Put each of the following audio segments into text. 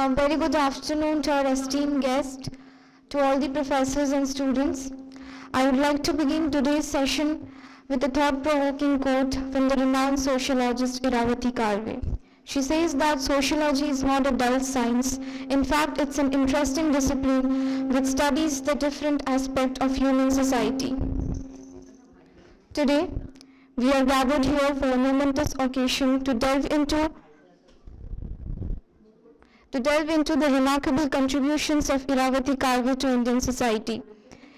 A very good afternoon to our esteemed guest, to all the professors and students. I would like to begin today's session with a thought-provoking quote from the renowned sociologist Irawati Karve. She says that sociology is not a dull science. In fact, it's an interesting discipline which studies the different aspects of human society. Today, we are gathered here for a momentous occasion to delve into the remarkable contributions of Irawati Karve to Indian society.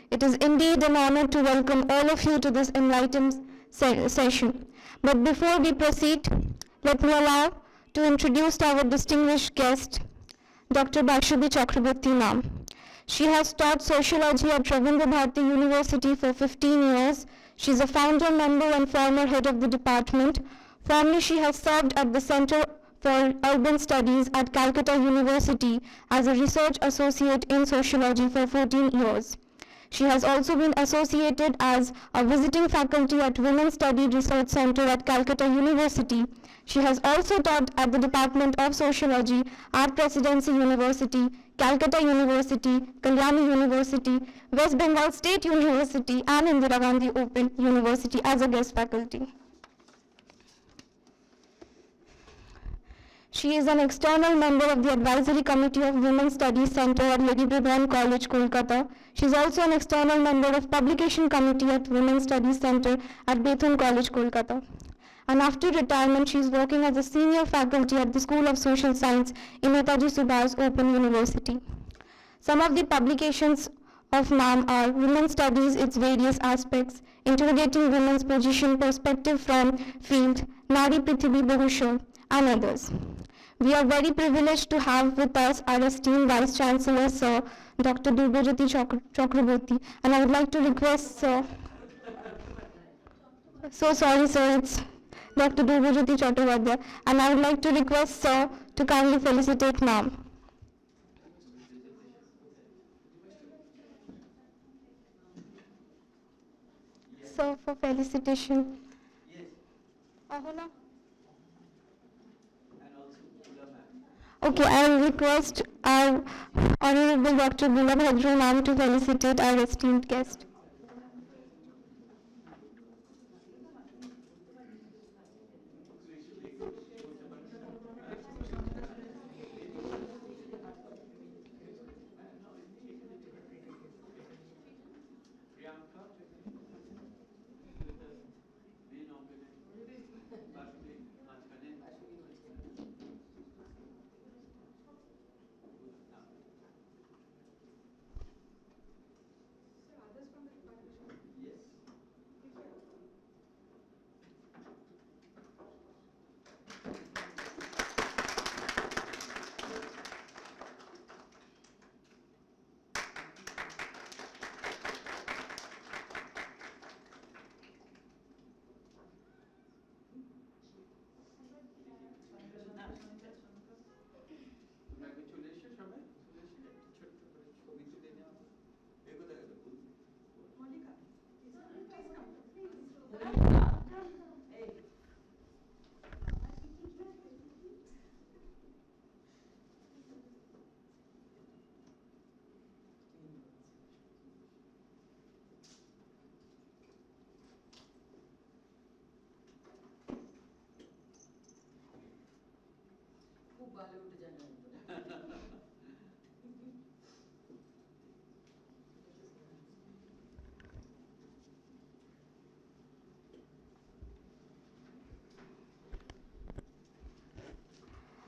It is indeed an honor to welcome all of you to this enlightened session. But before we proceed, let me allow to introduce our distinguished guest, Dr. Basabi Chakraborty ma'am. She has taught sociology at Rabindra Bharati University for 15 years. She is a founder member and former head of the department. Formerly, she has served at the Center for Urban Studies at Calcutta University as a research associate in sociology for 14 years. She has also been associated as a visiting faculty at Women's Studies Research Center at Calcutta University. She has also taught at the Department of Sociology at Presidency University, Calcutta University, Kalyani University, West Bengal State University, and Indira Gandhi Open University as a guest faculty. She is an external member of the Advisory Committee of Women's Studies Center at Lady Brabham College, Kolkata. She is also an external member of Publication Committee at Women's Studies Center at Bethune College, Kolkata. And after retirement, she is working as a senior faculty at the School of Social Science in Netaji Subhas Open University. Some of the publications of ma'am are Women's Studies, its various aspects, Interrogating Women's Position, Perspective from Field, Nari Prithvi Bahusha, and others. We are very privileged to have with us our esteemed Vice Chancellor, Sir Dr. Durgajyoti Chakraborty, and I would like to request Sir, so sorry sir, it's Dr. Durgajyoti Chakraborty, and I would like to request Sir to kindly felicitate ma'am. Sir, for felicitation. Ahola. Okay, I will request our Honorable Dr. Gulab Hadru ma'am to felicitate our esteemed guest.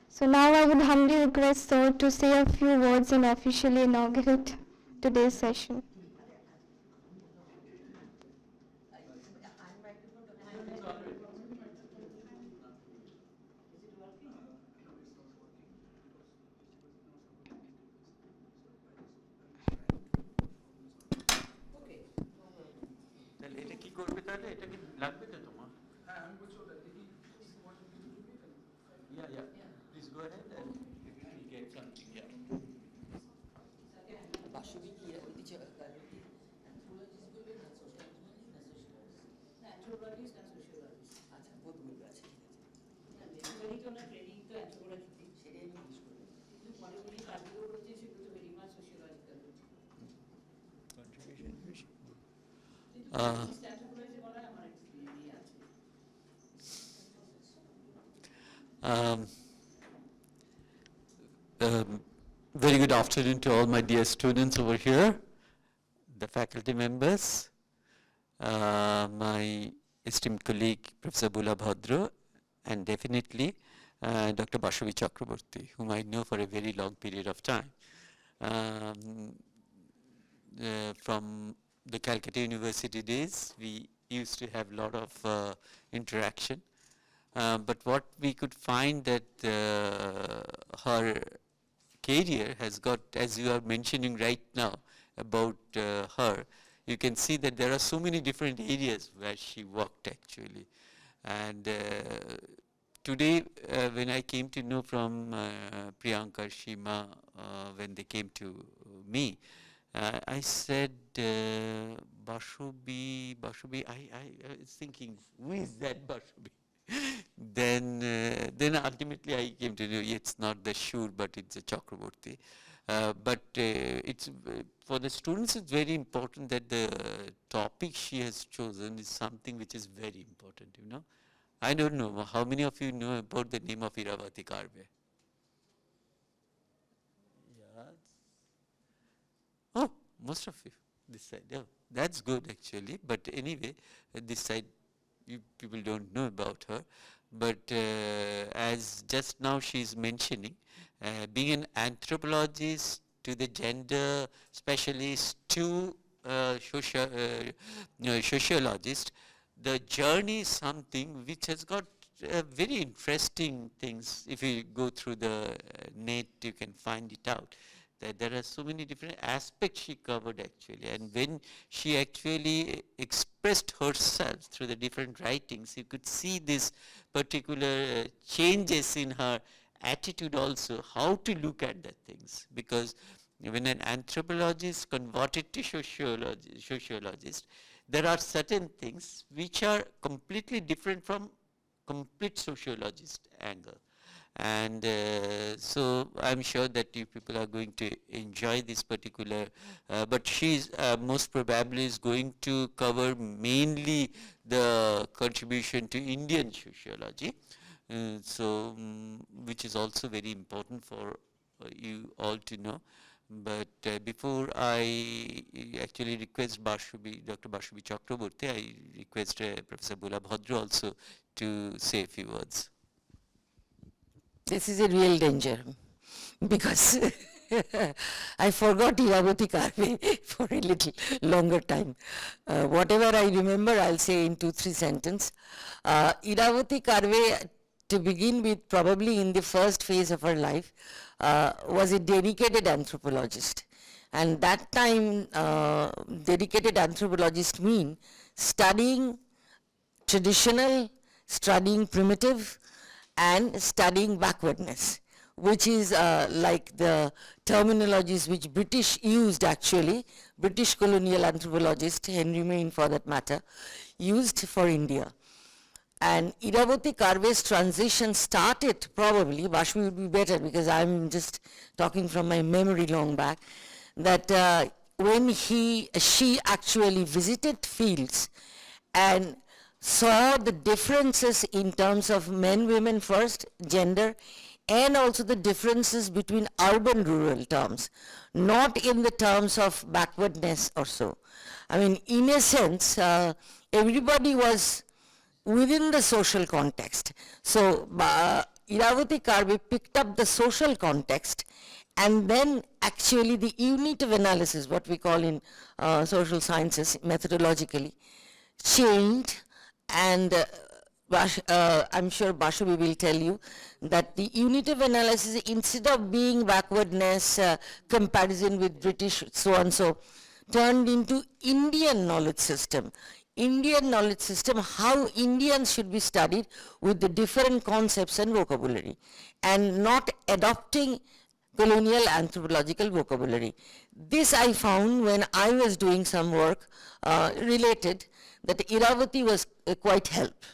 So now I would humbly request Sir to say a few words and officially inaugurate today's session. তাহলে এটা কি করবে তাহলে এটা কি লাগবে তো তোমার? হ্যাঁ আমি বলছি ওটা দেখি Please go ahead and we'll get something. Yeah. Basabi ki Irawati Karve anthropologist বলবেন না sociologist না sociologist না anthropologist না sociologist আচ্ছা বোধ বলবে আছে ঠিক আছে না বেসিক্যালি তো না ট্রেনিং তো anthropology সেটাই আমি জিজ্ঞেস করলাম কিন্তু পরে উনি কাজগুলো করেছেন সেগুলো তো ভেরি মাচ সোশিওলজিক্যাল Contribution. কিন্তু anthropology বলা আমার এক্সপিরিয়েন্স আছে Very good afternoon to all my dear students over here, the faculty members, my esteemed colleague Professor Bhadra, and definitely Dr. Basabi Chakraborty, whom I know for a very long period of time. From the Calcutta University days, we used to have a lot of interaction. But what we could find that her career has got, as you are mentioning right now about her, you can see that there are so many different areas where she worked actually. And today when I came to know from Priyanka, Shima, when they came to me, I said, Basabi, I was thinking, who is that Basabi? Then ultimately I came to know it's not the Shur, but it's a Chakraborty. But it's for the students it's very important that the topic she has chosen is something which is very important, you know. I don't know how many of you know about the name of Irawati Karve. Yes. Oh, most of you this side. Yeah, that's good actually. But anyway, this side you people don't know about her. But as just now she is mentioning, being an anthropologist to the gender specialist to sociologist, the journey is something which has got very interesting things. If you go through the net, you can find it out. That there are so many different aspects she covered actually, and when she actually expressed herself through the different writings, you could see these particular changes in her attitude also, how to look at the things. Because when an anthropologist converted to sociologist, there are certain things which are completely different from complete sociologist angle. And so I'm sure that you people are going to enjoy this particular, but she's most probably is going to cover mainly the contribution to Indian sociology, which is also very important for you all to know. But before I actually request Dr. Basabi Chakraborty, I request Professor Bhadra also to say a few words. This is a real danger because I forgot Irawati Karve for a little longer time. Whatever I remember, I'll say in 2-3 sentences. Irawati Karve, to begin with, probably in the first phase of her life, was a dedicated anthropologist. And that time, dedicated anthropologist mean studying traditional, studying primitive, and studying backwardness, which is like the terminologies which British used actually, British colonial anthropologist, Henry Maine for that matter, used for India. And Irawati Karve's transition started probably, Basabi would be better because I'm just talking from my memory long back, that when she actually visited fields and saw the differences in terms of men, women first, gender, and also the differences between urban rural terms, not in the terms of backwardness or so. I mean, in a sense, everybody was within the social context. So Irawati Karve picked up the social context, and then actually the unit of analysis, what we call in social sciences methodologically, changed. And I'm sure Basabi will tell you that the unit of analysis, instead of being backwardness, comparison with British, so on so, turned into Indian knowledge system, Indian knowledge system, how Indians should be studied with the different concepts and vocabulary, and not adopting colonial anthropological vocabulary. This I found when I was doing some work related, that Irawati was quite help.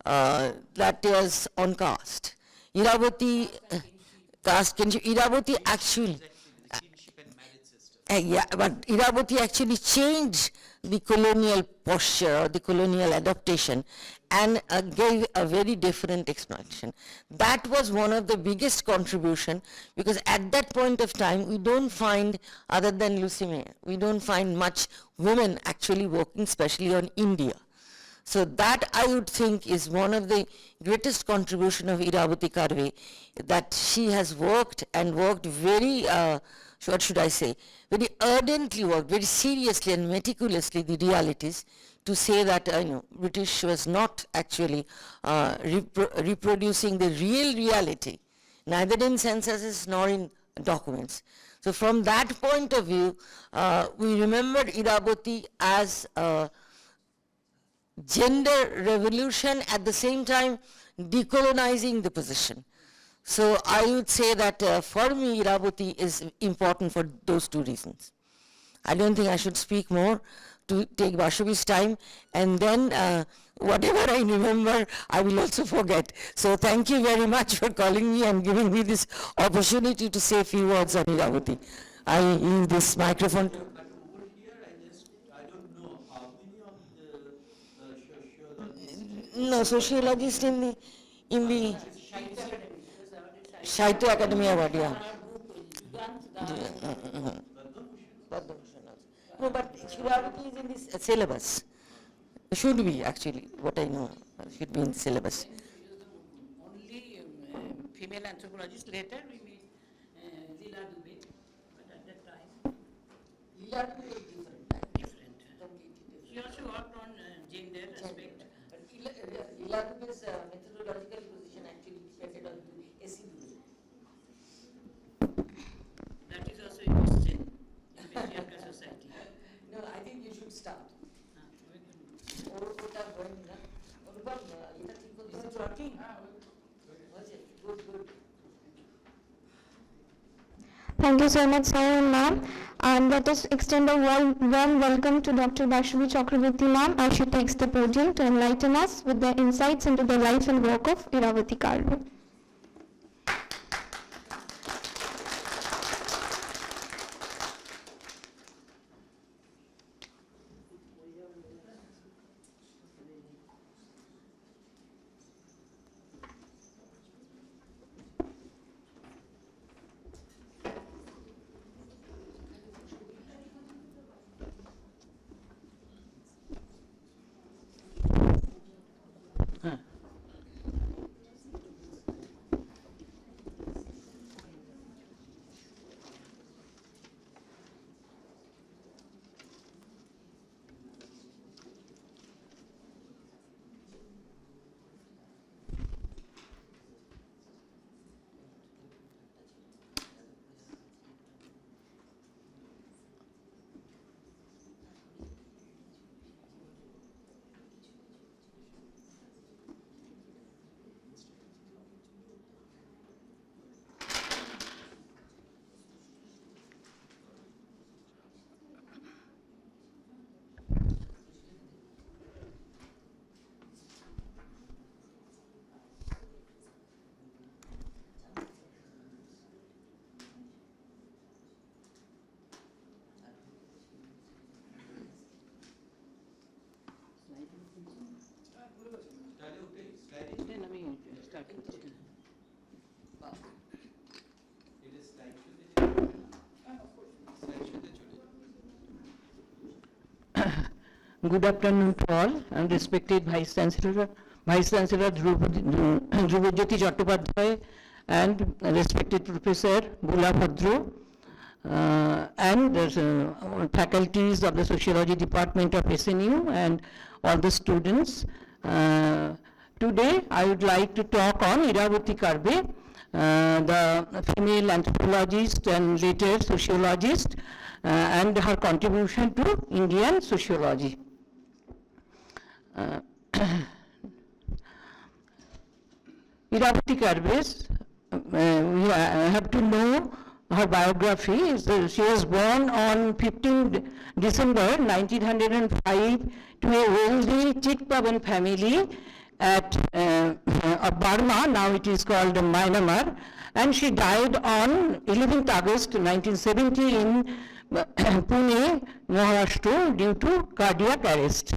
That was on caste. Irawati, caste kinship, Irawati actually, yeah, but Irawati actually changed the colonial posture or the colonial adaptation and gave a very different explanation. That was one of the biggest contribution, because at that point of time we don't find, other than Lucy May, we don't find much women actually working, especially on India. So that I would think is one of the greatest contribution of Irawati Karve, that she has worked and worked very, what should I say, very ardently worked, very seriously and meticulously the realities, to say that British was not actually reproducing the real reality, neither in censuses nor in documents. So from that point of view, we remembered Irawati as a gender revolution, at the same time decolonizing the position. So I would say that for me Irawati is important for those two reasons. I don't think I should speak more to take Basabi's time, and then whatever I remember I will also forget. So thank you very much for calling me and giving me this opportunity to say a few words on Irawati. I leave this microphone to... But over here, I don't know how many of the sociologists. No, sociologist in the Shahitya Academy Award, yeah. No, but Irawati is in this syllabus. Should be actually, what I know, should be in the syllabus. Only female anthropologist. Later we meet Lila Dubey, but at that time different. She also worked on gender aspect. Lila Dubey's methodological position actually depended on the AC Dubey. That is also a question in patriarchal society. No, I think you should start. We can- Is it working? Good. Thank you so much, sir and ma'am. And let us extend a warm welcome to Dr. Basabi Chakraborty ma'am, as she takes the podium to enlighten us with their insights into the life and work of Irawati Karve. Then আমি start করছি। Good afternoon to all, and respected Vice Chancellor Dhrubajyoti Chattopadhyay, and respected Professor Gula Bhadro, and faculties of the Sociology Department of SNU, and all the students. Today I would like to talk on Irawati Karve, the female anthropologist and later sociologist, and her contribution to Indian sociology. Irawati Karve, we have to know her biography. So she was born on 15 December 1905 to a wealthy Chitpavan family at of Burma, now it is called Myanmar, and she died on 11th August 1970 in Pune, Maharashtra due to cardiac arrest.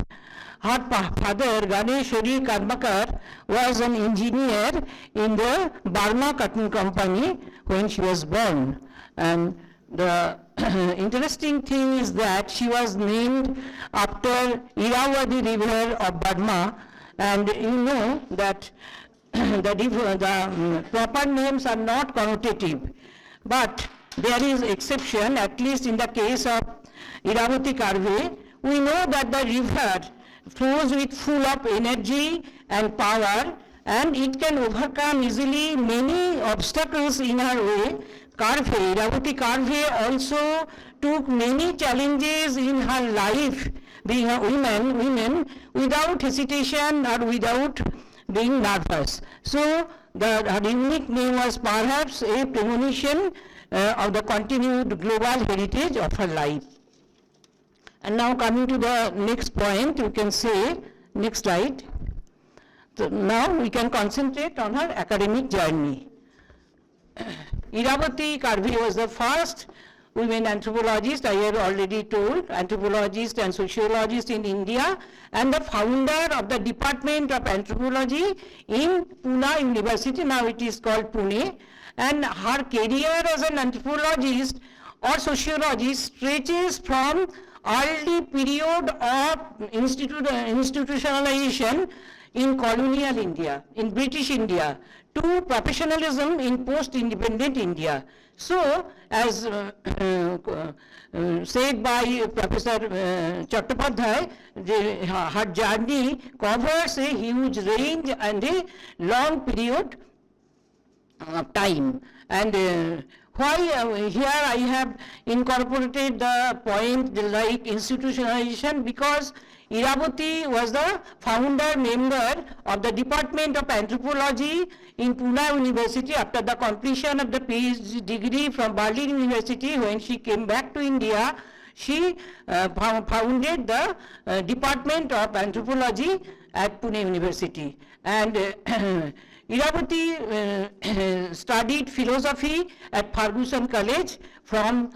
Her father, Ganeshwari Karmakar, was an engineer in the Burma Cotton Company when she was born. And the interesting thing is that she was named after Irawati River of Burma, and you know that the proper names are not connotative, but there is exception, at least in the case of Irawati Karve. We know that the river flows with full of energy and power, and it can overcome easily many obstacles in her way. Irawati Karve also took many challenges in her life, being a woman without hesitation or without being nervous. So her unique name was perhaps a premonition of the continued global heritage of her life. And now coming to the next point, you can say, next slide. So now we can concentrate on her academic journey. Irawati Karve was the first women anthropologist, I have already told, anthropologist and sociologist in India, and the founder of the Department of Anthropology in Pune University, now it is called Pune, and her career as an anthropologist or sociologist stretches from early period of institutionalization in colonial India, in British India, to professionalism in post-independent India. So, as said by Professor Chakraborty, her journey covers a huge range and a long period of time. And why here I have incorporated the point like institutionalization, because Irawati was the founder member of the Department of Anthropology in Pune University after the completion of the PhD degree from Berlin University. When she came back to India, she founded the Department of Anthropology at Pune University. And Irawati studied philosophy at Fergusson College, from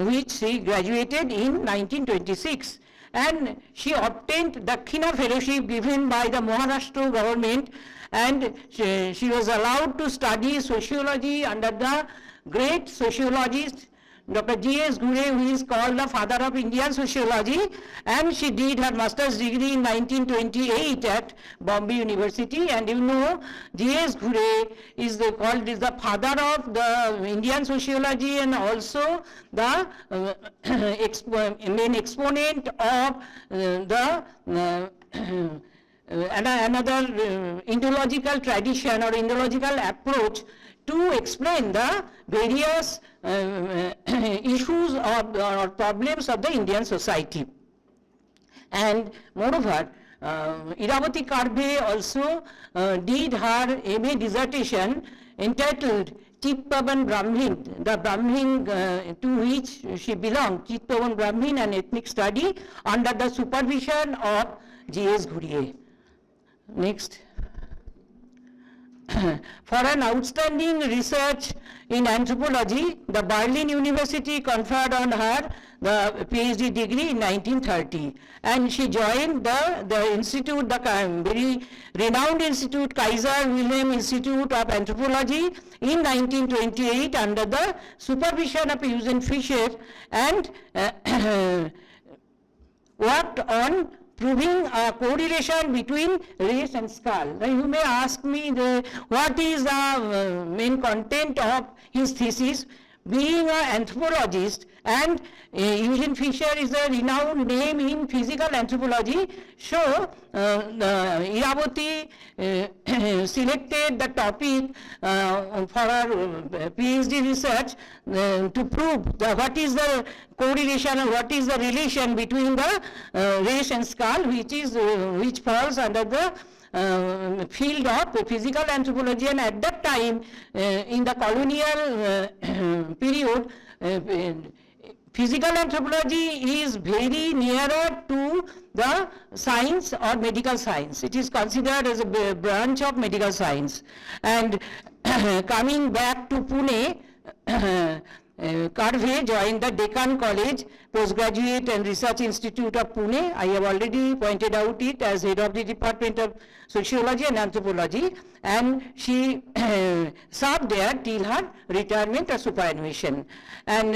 which she graduated in 1926. And she obtained the Dakhina Fellowship given by the Maharashtra government, and she was allowed to study sociology under the great sociologist Dr. G.S. Gure, who is called the father of Indian sociology, and she did her master's degree in 1928 at Bombay University. And you know, G.S. Gure is called the father of the Indian sociology, and also the main exponent of another Indological tradition or Indological approach to explain the various issues or problems of the Indian society. And moreover, Irawati Karve also did her MA dissertation entitled Chitpavan Brahmin, the Brahmin to which she belonged, Chitpavan Brahmin, an ethnic study, under the supervision of G.S. Gure. Next. For an outstanding research in anthropology, the Berlin University conferred on her the PhD degree in 1930, and she joined the institute, the very renowned institute, Kaiser Wilhelm Institute of Anthropology, in 1928 under the supervision of Eugen Fischer, and worked on proving a correlation between race and skull. Now you may ask me what is the main content of his thesis. being an anthropologist, and Eugene Fisher is a renowned name in physical anthropology, so Irawati selected the topic for her PhD research to prove what is the correlation and what is the relation between the race and skull, which falls under the field of physical anthropology. And at that time, in the colonial period, physical anthropology is very nearer to the science or medical science. It is considered as a branch of medical science. And coming back to Pune, Karve joined the Deccan College Postgraduate and Research Institute of Pune. I have already pointed out it as head of the Department of Sociology and Anthropology, and she served there till her retirement or superannuation. And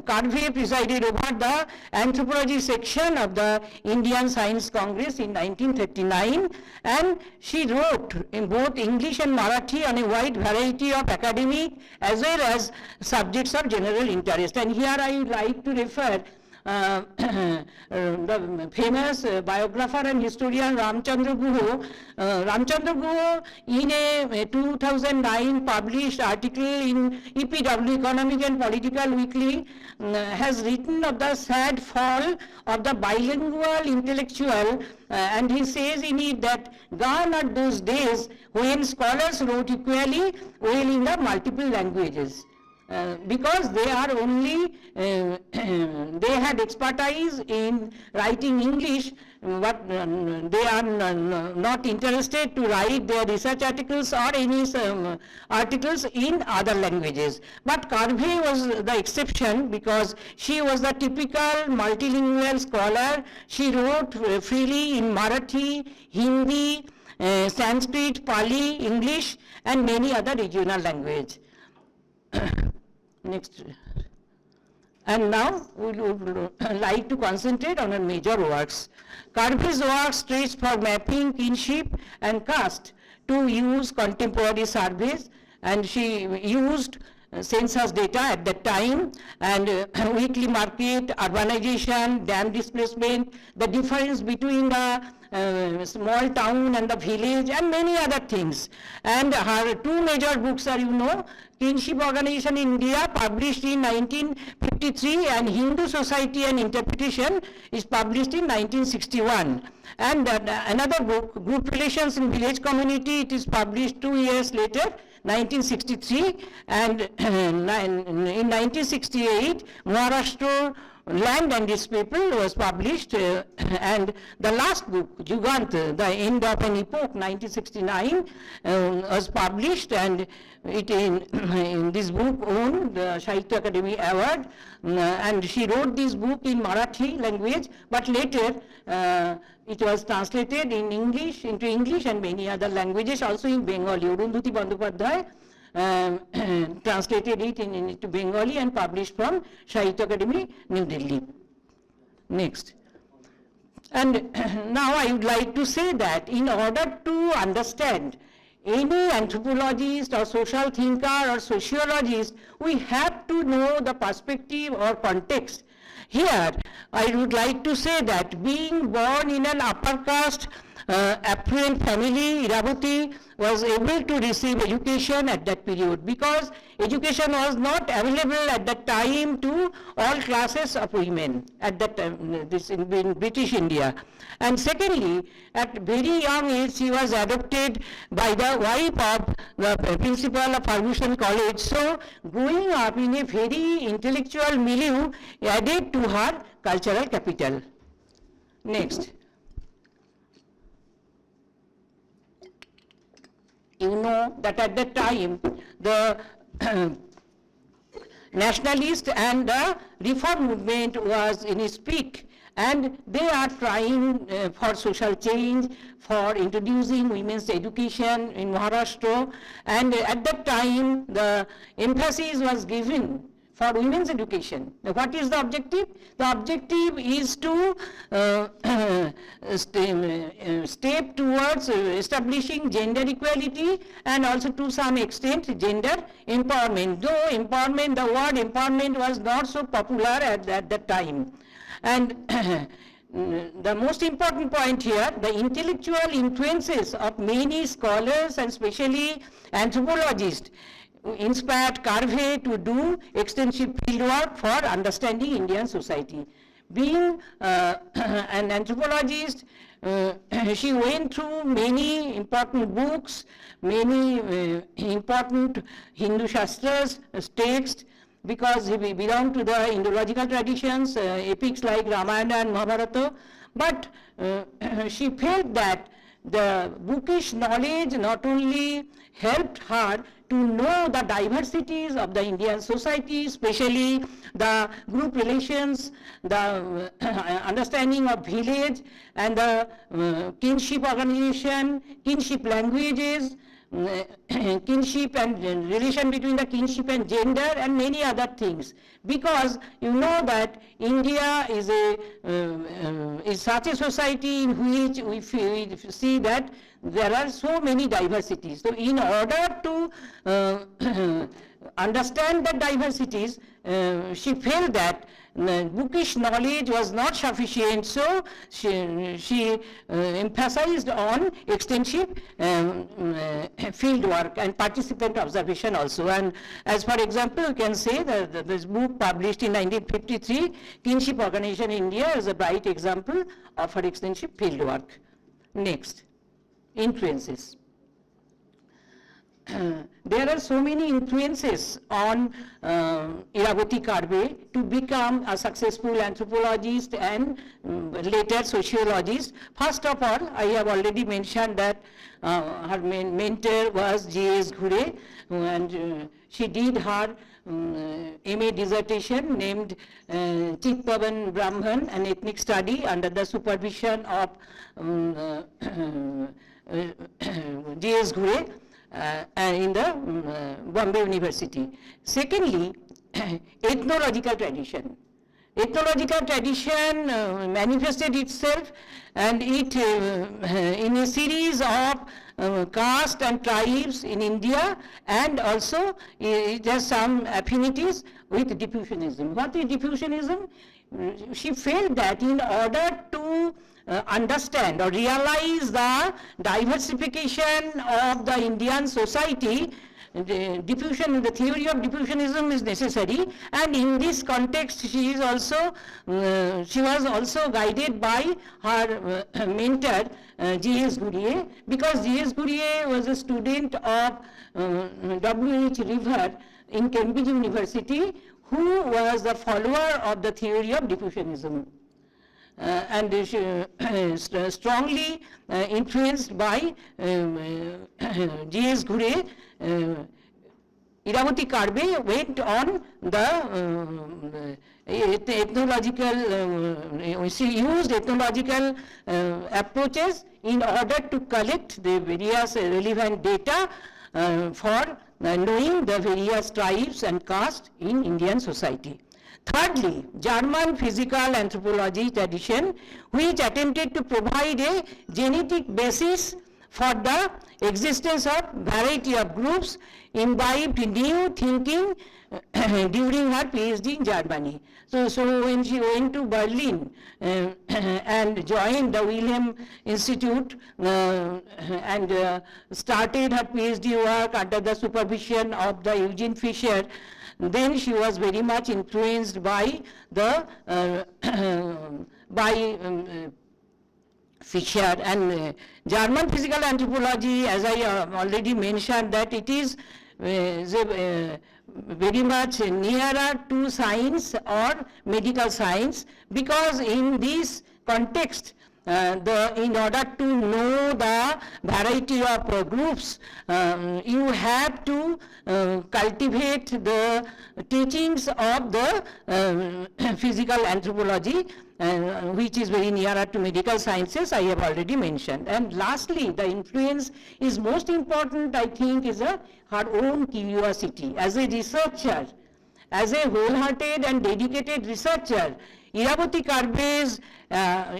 Karve presided over the anthropology section of the Indian Science Congress in 1939, and she wrote in both English and Marathi on a wide variety of academic as well as subjects of general interest. And here I would like to refer the famous biographer and historian Ramchandra Guha. Ramchandra Guha, in a 2009 published article in EPW, Economic and Political Weekly, has written of the sad fall of the bilingual intellectual, and he says in it that gone are those days when scholars wrote equally well in the multiple languages. Because they are only, they had expertise in writing English, but they are not interested to write their research articles or any articles in other languages. But Karve was the exception because she was the typical multilingual scholar. She wrote freely in Marathi, Hindi, Sanskrit, Pali, English, and many other regional languages. Next. And now we would like to concentrate on her major works. Karve's works stretch for mapping kinship and caste to use contemporary surveys, and she used census data at that time, and weekly market, urbanization, dam displacement, the difference between the small town and the village, and many other things. And her two major books are, Kinship Organization in India, published in 1953, and Hindu Society and Interpretation is published in 1961. And another book, Group Relations in Village Community, it is published 2 years later, 1963, and in 1968, Maharashtra Land and Its People was published, and the last book, Jugant, The End of an Epoch, 1969, was published, and it in this book won the Sahitya Akademi Award, and she wrote this book in Marathi language, but later it was translated in English, into English and many other languages, also in Bengali. Arundhati Bandyopadhyay translated it into Bengali and published from Sahitya Akademi, New Delhi. Next. And now I would like to say that in order to understand any anthropologist or social thinker or sociologist, we have to know the perspective or context. Here, I would like to say that being born in an upper caste, affluent family, Irawati was able to receive education at that period because education was not available at that time to all classes of women at that time, this in British India. And secondly, at very young age, she was adopted by the wife of the principal of Ferguson College. So, growing up in a very intellectual milieu added to her cultural capital. Next. You know that at that time, the nationalist and the reform movement was in its peak, and they are trying for social change, for introducing women's education in Maharashtra, and at that time the emphasis was given for women's education. Now, what is the objective? The objective is to step towards establishing gender equality and also to some extent gender empowerment. Though empowerment, the word empowerment was not so popular at that time. And the most important point here, the intellectual influences of many scholars and especially anthropologists inspired Karve to do extensive fieldwork for understanding Indian society. Being an anthropologist, she went through many important books, many important Hindu Shastras, texts, because we belong to the Indological traditions, epics like Ramayana and Mahabharata, but she felt that the bookish knowledge not only helped her to know the diversities of the Indian society, especially the group relations, the understanding of village and the kinship organization, kinship languages, kinship and relation between the kinship and gender and many other things, because you know that India is such a society in which we see that there are so many diversities. So in order to understand the diversities, she felt that bookish knowledge was not sufficient, so she emphasized on extensive field work and participant observation also. And as for example, you can say that this book published in 1953, Kinship Organization in India, is a bright example of her extensive field work. Next, influences. There are so many influences on Irawati Karve to become a successful anthropologist and later sociologist. First of all, I have already mentioned that her mentor was J.S. Ghure, and she did her MA dissertation named Chitpavan Brahman, an ethnic study, under the supervision of J.S. Ghure. In the Bombay University. Secondly, ethnological tradition. Ethnological tradition manifested itself, and it in a series of caste and tribes in India, and also it has some affinities with diffusionism. What is diffusionism? She felt that in order to understand or realize the diversification of the Indian society, the theory of diffusionism is necessary, and in this context she was also guided by her mentor J.S. Ghure, because J.S. Ghure was a student of W.H. River in Cambridge University, who was the follower of the theory of diffusionism. And strongly influenced by J.S. Ghure, Irawati Karve went on the ethnological, she used ethnological approaches in order to collect the various relevant data for knowing the various tribes and castes in Indian society. Thirdly, German physical anthropology tradition, which attempted to provide a genetic basis for the existence of variety of groups, imbibed new thinking during her PhD in Germany. So when she went to Berlin and joined the Wilhelm Institute and started her PhD work under the supervision of the Eugene Fischer, then she was very much influenced by the Fischer and German physical anthropology. As I already mentioned, that it is very much nearer to science or medical science, because in this context, in order to know the variety of groups, you have to cultivate the teachings of the physical anthropology, which is very nearer to medical sciences, I have already mentioned. And lastly, the influence is most important, I think, is her own curiosity. As a researcher, As a wholehearted and dedicated researcher, Irawati Karve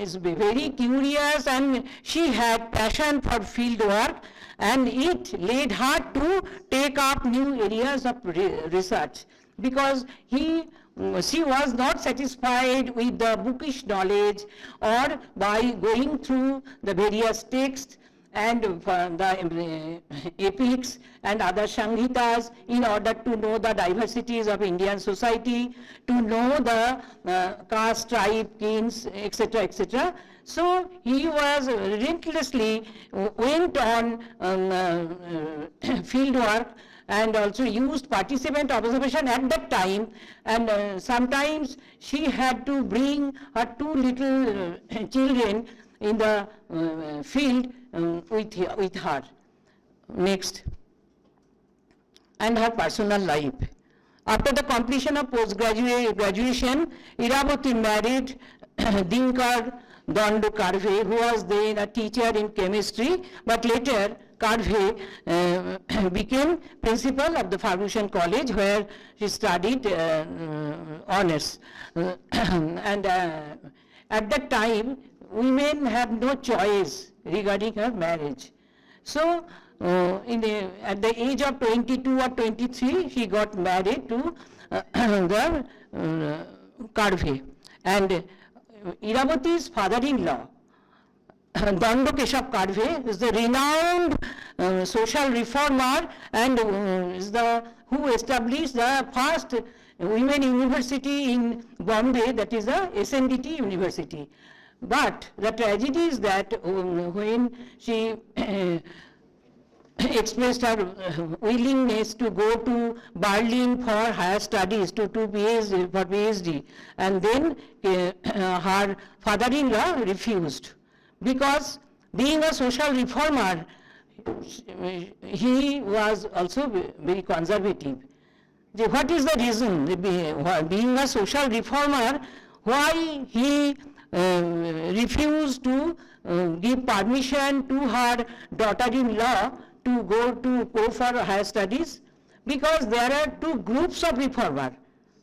is very curious, and she had passion for field work, and it led her to take up new areas of research, because she was not satisfied with the bookish knowledge or by going through the various texts and the epics and other Sanghitas in order to know the diversities of Indian society, to know the caste, tribe, kings, etc., etc. So he was relentlessly went on field work and also used participant observation at that time, and sometimes she had to bring her two little children in the field with her. Next. And her personal life. After the completion of graduation, Irawati married Dinkar Dandu Karve, who was then a teacher in chemistry, but later Karve became principal of the Ferguson College, where she studied honors. And at that time, women have no choice regarding her marriage. So, at the age of 22 or 23, she got married to the Karve. And Irawati's father-in-law, Dando Keshav Karve, is the renowned social reformer, and is the who established the first women university in Bombay, that is the SNDT University. But the tragedy is that when she expressed her willingness to go to Berlin for higher studies, to PhD, and then her father-in-law refused, because being a social reformer, he was also very conservative. What is the reason, being a social reformer, why he refused to give permission to her daughter-in-law to go for higher studies? Because there are two groups of reformer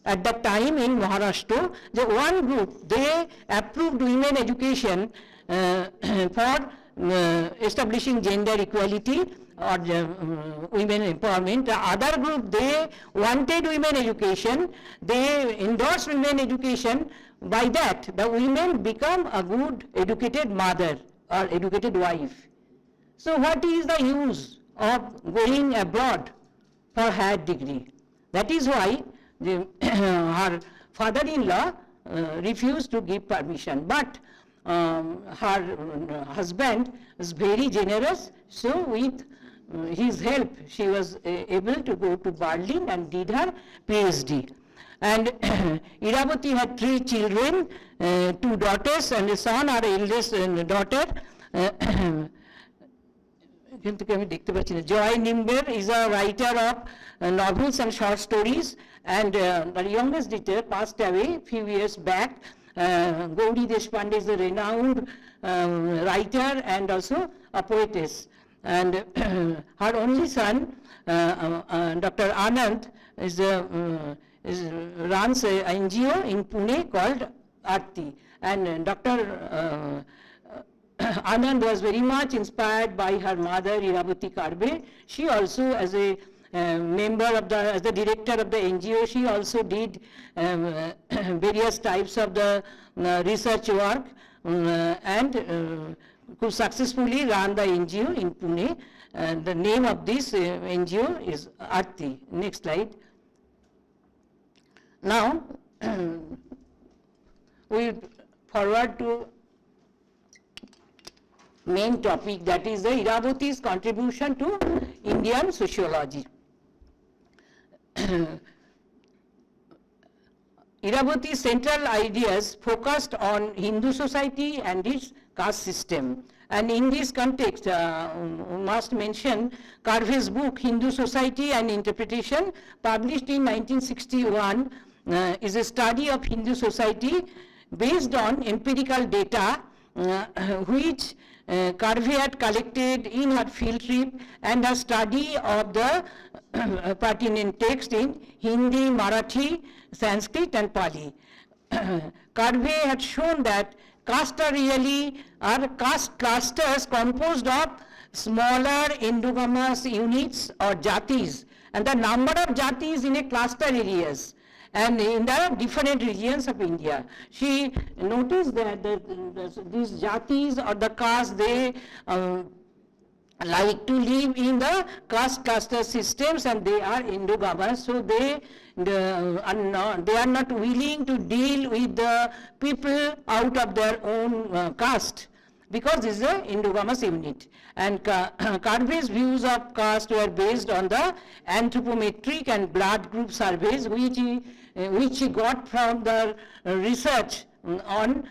at that time in Maharashtra. The one group, they approved women education for establishing gender equality or women empowerment. The other group, they wanted women education, they endorsed women education. By that, the women become a good educated mother or educated wife. So what is the use of going abroad for higher degree? That is why her father-in-law refused to give permission. But her husband is very generous, so with his help, she was able to go to Berlin and did her PhD. And Irawati had 3 children, 2 daughters and a son, her eldest daughter. Joy Nimber is a writer of novels and short stories, and the youngest daughter passed away a few years back. Gauri Deshpande is a renowned writer and also a poetess. And her only son, Dr. Anand, runs an NGO in Pune called Bharati. And Dr. Anand was very much inspired by her mother, Irawati Karve. She also, as a member of as the director of the NGO, she also did various types of the research work and could successfully run the NGO in Pune. The name of this NGO is Bharati. Next slide. Now, we forward to main topic, that is the Irawati's contribution to Indian sociology. Irawati's central ideas focused on Hindu society and its caste system. And in this context, we must mention Karve's book, Hindu Society and Interpretation, published in 1961, is a study of Hindu society based on empirical data which Karve had collected in her field trip and her study of the pertinent text in Hindi, Marathi, Sanskrit and Pali. Karve had shown that castes are really are caste clusters composed of smaller endogamous units or jatis, and the number of jatis in a cluster areas and in the different regions of India. She noticed that these jatis or the castes, they like to live in the caste cluster systems and they are endogamous, so they are not willing to deal with the people out of their own caste, because this is an endogamous unit. And Karve's views of caste were based on the anthropometric and blood group surveys which he got from the research on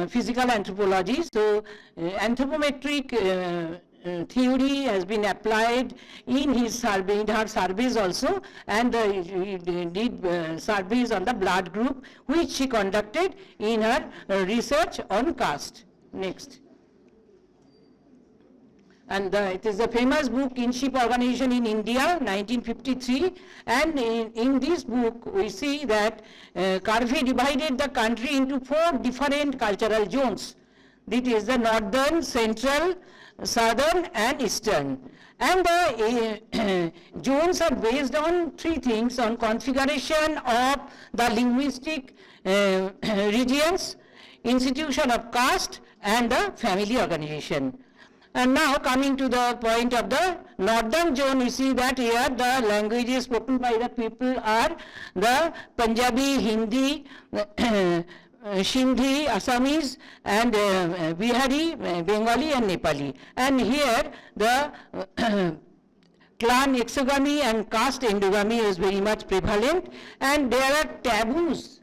physical anthropology. So anthropometric theory has been applied in his survey, in her surveys also, and he did surveys on the blood group which she conducted in her research on caste. Next. And it is a famous book, Kinship Organization in India, 1953, and in this book we see that Karve divided the country into 4 different cultural zones. That is the northern, central, southern and eastern. And the zones are based on 3 things: on configuration of the linguistic regions, institution of caste and the family organization. And now coming to the point of the northern zone, we see that here the languages spoken by the people are the Punjabi, Hindi, Sindhi, Assamese and Bihari, Bengali and Nepali. And here the clan exogamy and caste endogamy is very much prevalent, and there are taboos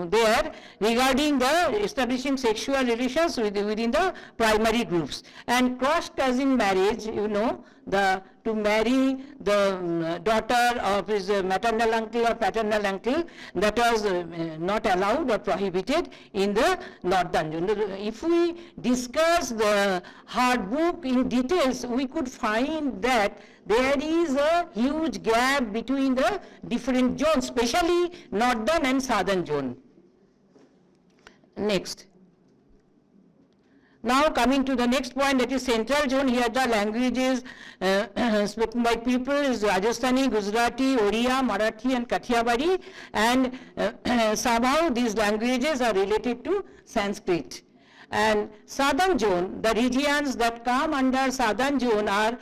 there regarding the establishing sexual relations within the primary groups. And cross-cousin marriage, you know, to marry the daughter of his maternal uncle or paternal uncle, that was not allowed or prohibited in the northern zone. If we discuss the hard book in details, we could find that there is a huge gap between the different zones, especially northern and southern zone. Next. Now coming to the next point, that is central zone. Here the languages spoken by people is Rajasthani, Gujarati, Oriya, Marathi and Kathiawari, and somehow these languages are related to Sanskrit. And southern zone, the regions that come under southern zone are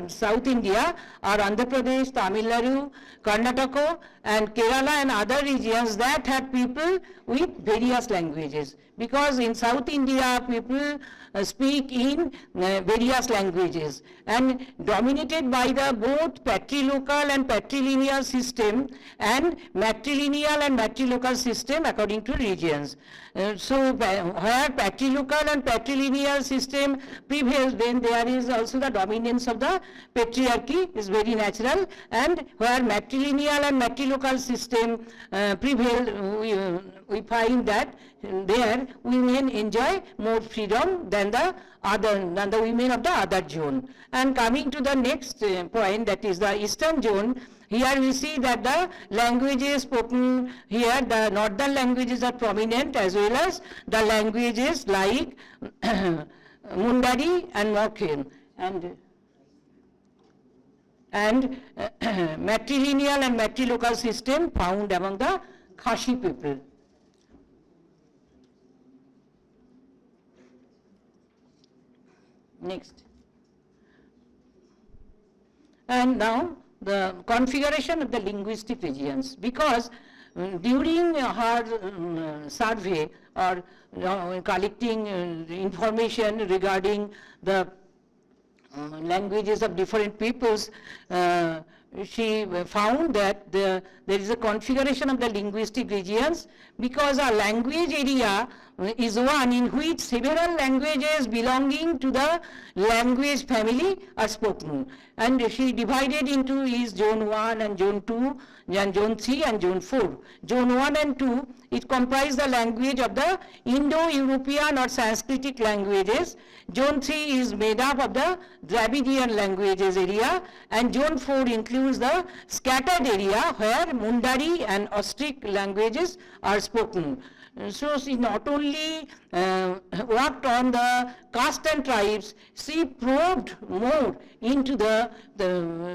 South India are Andhra Pradesh, Tamil Nadu, Karnataka and Kerala and other regions that have people with various languages. Because in South India people speak in various languages and dominated by the both patrilocal and patrilineal system and matrilineal and matrilocal system according to regions. So where patrilocal and patrilineal system prevails, then there is also the dominance of the patriarchy is very natural, and where matrilineal and matrilocal system prevail, we find that there women enjoy more freedom than the women of the other zone. And coming to the next point, that is the eastern zone. Here we see that the languages spoken here, the northern languages are prominent, as well as the languages like Mundari and Mokhin, and matrilineal and matrilocal system found among the Khashi people. Next. And now the configuration of the linguistic regions, because during her survey or collecting information regarding the languages of different peoples, she found that there is a configuration of the linguistic regions, because a language area is one in which several languages belonging to the language family are spoken. And she divided into is zone 1 and zone 2, and zone 3 and zone 4. Zone 1 and 2, it comprise the language of the Indo-European or Sanskritic languages. Zone 3 is made up of the Dravidian languages area, and zone 4 includes the scattered area where Mundari and Austric languages are spoken. So she not only worked on the caste and tribes, she probed more into the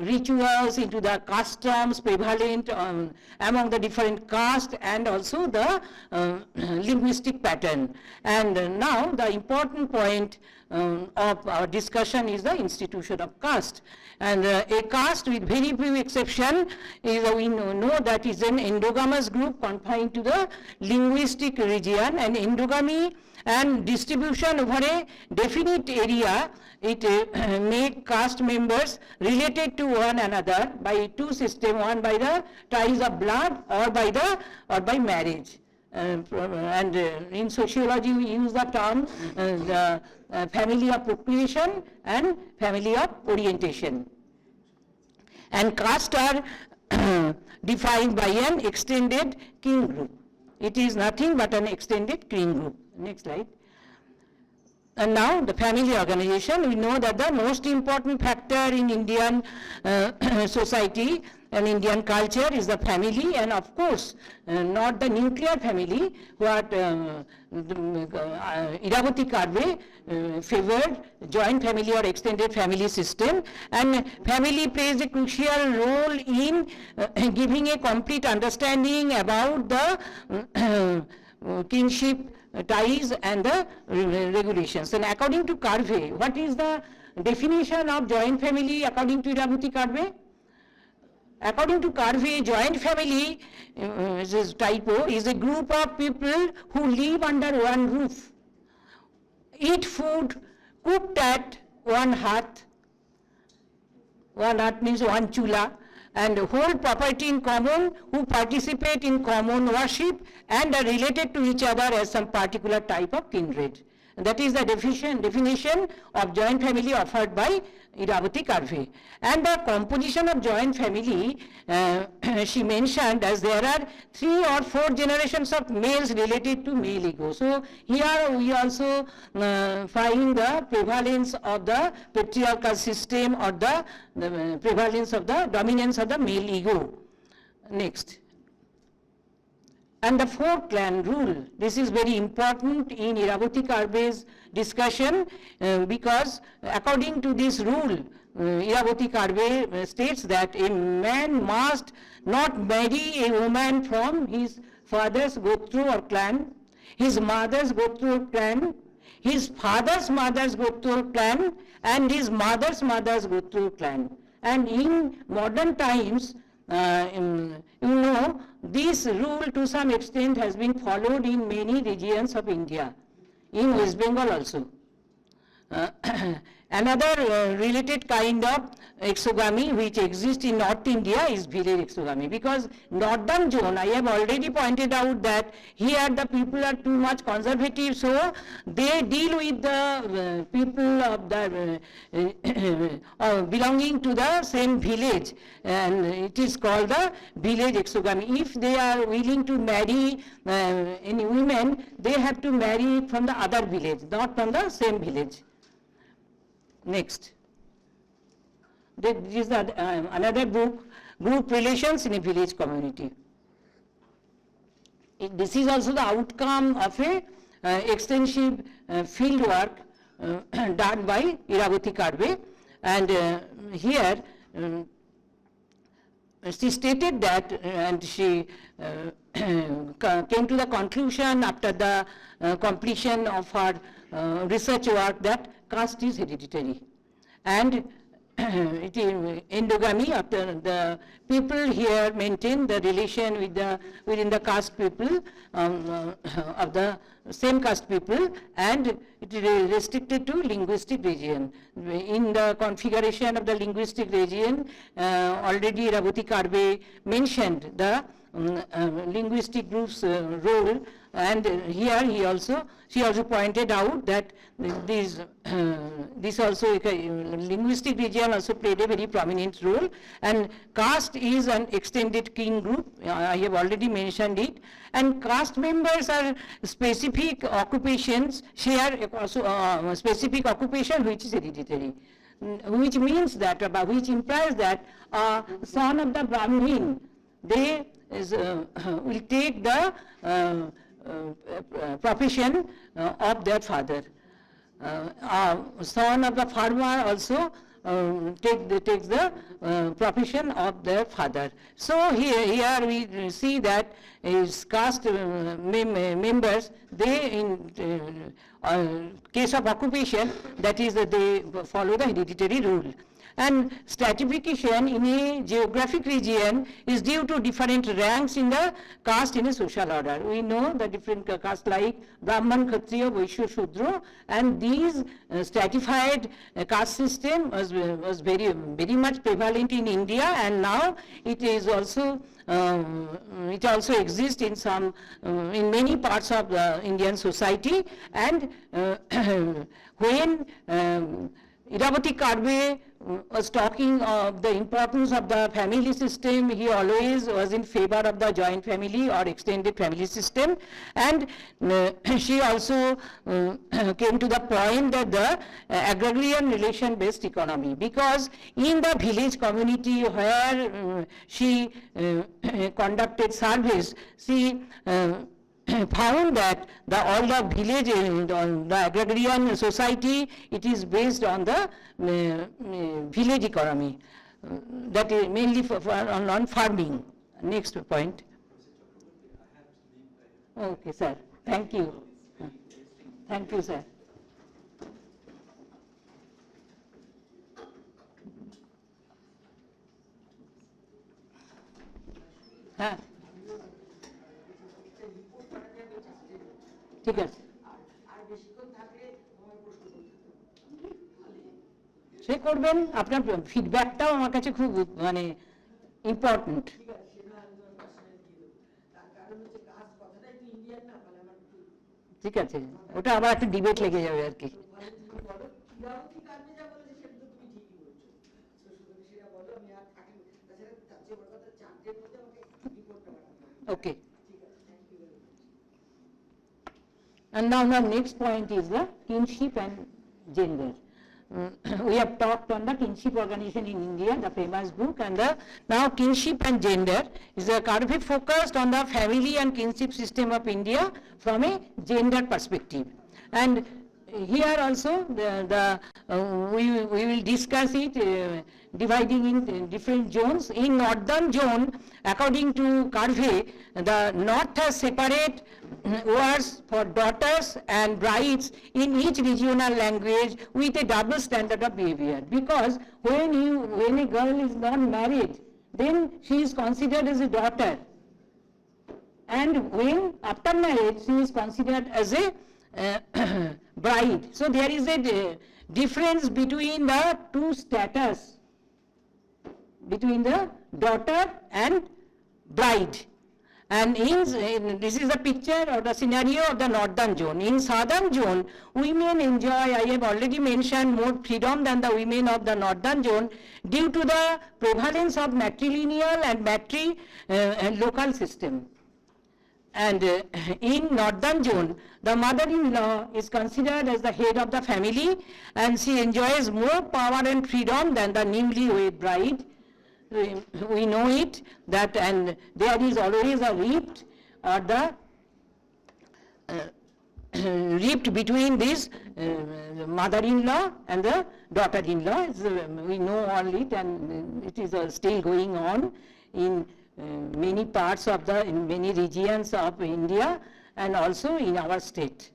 rituals, into the customs prevalent among the different castes, and also the linguistic pattern. And now the important point of our discussion is the institution of caste. And a caste, with very few exception, is we know that is an endogamous group confined to the linguistic region, and endogamy and distribution over a definite area, it make caste members related to one another by two systems, one by the ties of blood or by marriage. And in sociology we use the term the family of procreation and family of orientation. And castes are defined by an extended kin group. It is nothing but an extended kin group. Next slide. And now the family organization, we know that the most important factor in Indian society and Indian culture is the family, and of course not the nuclear family, what Irawati Karve favored joint family or extended family system, and family plays a crucial role in giving a complete understanding about the kinship ties and the regulations. And according to Karve, what is the definition of joint family according to Irawati Karve? According to Karve, joint family, this is typo, is a group of people who live under one roof, eat food cooked at one hearth means one chula, and hold property in common, who participate in common worship and are related to each other as some particular type of kindred. And that is the definition of joint family offered by Irawati Karve. And the composition of joint family, she mentioned as there are 3 or 4 generations of males related to male ego. So here we also find the prevalence of the patriarchal system or the prevalence of the dominance of the male ego. Next. And the 4-clan rule, this is very important in Irawati Karve's discussion because according to this rule, Irawati Karve states that a man must not marry a woman from his father's Gotra or clan, his mother's Gotra or clan, his father's mother's Gotra or clan, and his mother's mother's Gotra or clan. And in modern times, this rule to some extent has been followed in many regions of India, in West Bengal also. Another related kind of exogamy which exists in North India is village exogamy, because northern zone, I have already pointed out that here the people are too much conservative, so they deal with the people of the belonging to the same village, and it is called the village exogamy. If they are willing to marry any women, they have to marry from the other village, not from the same village. Next. This is another book, Group Relations in a Village Community. This is also the outcome of a extensive field work done by Irawati Karve, and here she stated that, and she came to the conclusion after the completion of her research work that caste is hereditary, and it is endogamy. After the people here maintain the relation with the within the caste people of the same caste people, and it is restricted to linguistic region. In the configuration of the linguistic region, already Irawati Karve mentioned the linguistic groups role And she also pointed out that this also linguistic region also played a very prominent role, and caste is an extended kin group. I have already mentioned it, and caste members are specific occupations, share also specific occupation which is hereditary, which means that, which implies that son of the Brahmin, they will take the profession of their father. Son of the farmer also takes the profession of their father. So here we see that is caste members, they in case of occupation, that is they follow the hereditary rule. And stratification in a geographic region is due to different ranks in the caste in a social order. We know the different castes like Brahman, Kshatriya, Vaishya, Shudra, and these stratified caste system was very much prevalent in India, and now it is also it also exists in some in many parts of the Indian society. And when Irawati Karve was talking of the importance of the family system, he always was in favor of the joint family or extended family system, and she also came to the point that the agrarian relation based economy, because in the village community where she conducted surveys, she found that all the village, the agrarian society, it is based on the village economy, that is mainly on farming. Next point. Okay, sir. Thank you. Thank you, sir. ঠিক আছে, সে করবেন, আপনার ফিডব্যাকটাও আমার কাছে খুব মানে important. ঠিক আছে, ওটা আবার একটা ডিবেট লেগে যাবে আর কি। Okay. And now the next point is the kinship and gender. We have talked on the kinship organization in India, the famous book, and now kinship and gender is a Karve focused on the family and kinship system of India from a gender perspective. And here also we will discuss it dividing in different zones. In northern zone, according to Karve, the north has separate words for daughters and brides in each regional language with a double standard of behavior, because when a girl is not married, then she is considered as a daughter, and when after marriage she is considered as a bride. So there is a difference between the two status, between the daughter and bride. And this is the picture or the scenario of the northern zone. In southern zone, women enjoy, I have already mentioned, more freedom than the women of the northern zone due to the prevalence of matrilineal and local system. And in northern zone, the mother-in-law is considered as the head of the family, and she enjoys more power and freedom than the newly wed bride. We know it, that, and there is always a rift or the rift between this mother-in-law and the daughter-in-law. We know all it, and it is still going on in many parts of in many regions of India and also in our state.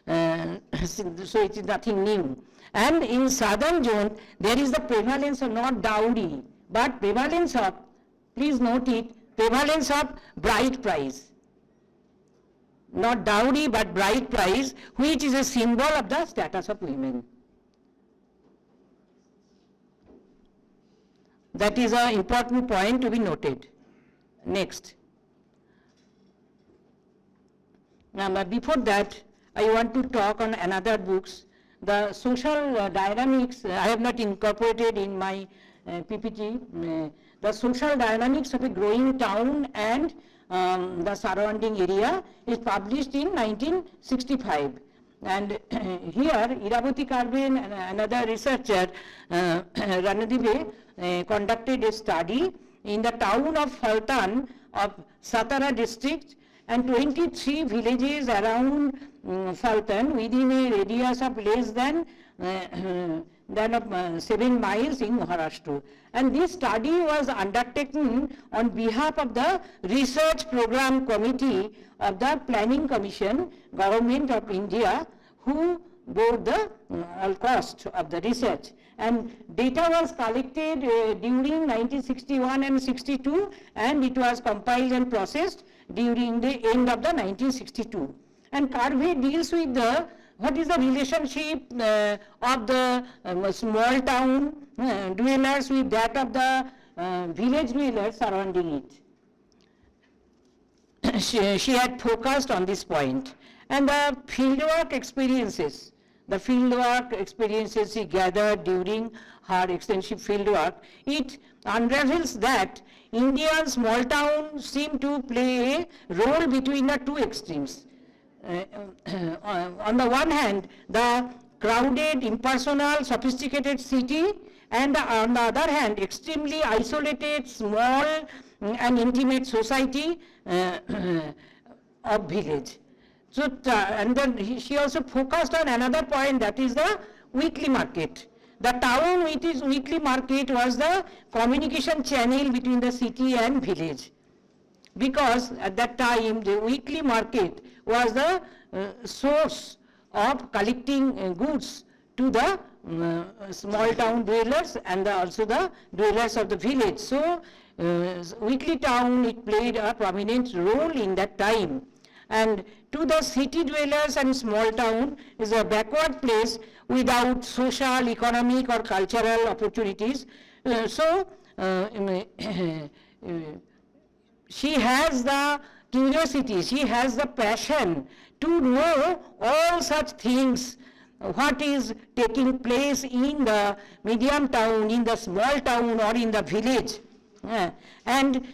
So it is nothing new. And in southern zone, there is the prevalence of not dowry, but prevalence of, please note it, prevalence of bride price. Not dowry but bride price, which is a symbol of the status of women. That is an important point to be noted. Next. But before that, I want to talk on another books. The social dynamics, I have not incorporated in my PPT, the social dynamics of a growing town and the surrounding area is published in 1965. And here, Irawati Karve and another researcher, Ranadive, conducted a study in the town of Faltan of Satara district and 23 villages around Faltan within a radius of less than 7 miles in Maharashtra. And this study was undertaken on behalf of the Research Program Committee of the Planning Commission, Government of India, who bore the all cost of the research. And data was collected during 1961 and 62, and it was compiled and processed during the end of the 1962. And Karve deals with the what is the relationship of the small town dwellers with that of the village dwellers surrounding it. She had focused on this point. And the fieldwork experiences she gathered during her extensive fieldwork, it unravels that Indian small towns seem to play a role between the two extremes. On the one hand, the crowded, impersonal, sophisticated city, and on the other hand, extremely isolated, small and intimate society of village. So, and then she also focused on another point, that is the weekly market. The town with its weekly market was the communication channel between the city and village. Because at that time the weekly market was the source of collecting goods to the small town dwellers and also the dwellers of the village. So weekly town, it played a prominent role in that time. And to the city dwellers and small town is a backward place without social, economic or cultural opportunities. She has the curiosity, she has the passion to know all such things, what is taking place in the medium town, in the small town or in the village. And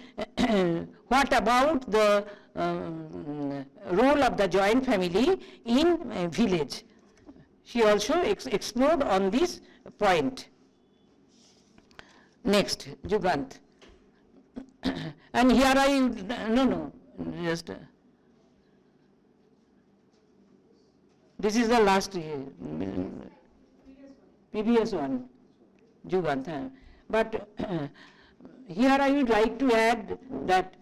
what about the role of the joint family in village. She also explored on this point. Next, Jugant. And here this is the last previous one, Jugant. But here I would like to add that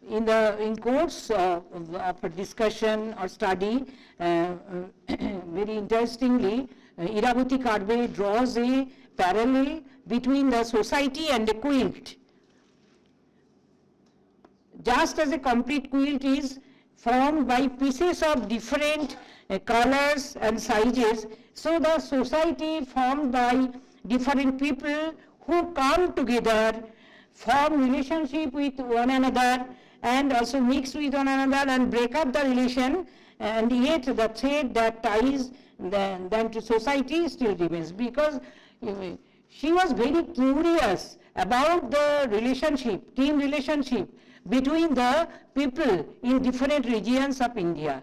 in course of a discussion or study, very interestingly, Irawati Karve draws a parallel between the society and the quilt. Just as a complete quilt is formed by pieces of different colors and sizes, so the society formed by different people who come together, form relationship with one another, and also mix with one another and break up the relation, and yet the thread that ties them to society still remains, because she was very curious about the relationship, team relationship between the people in different regions of India.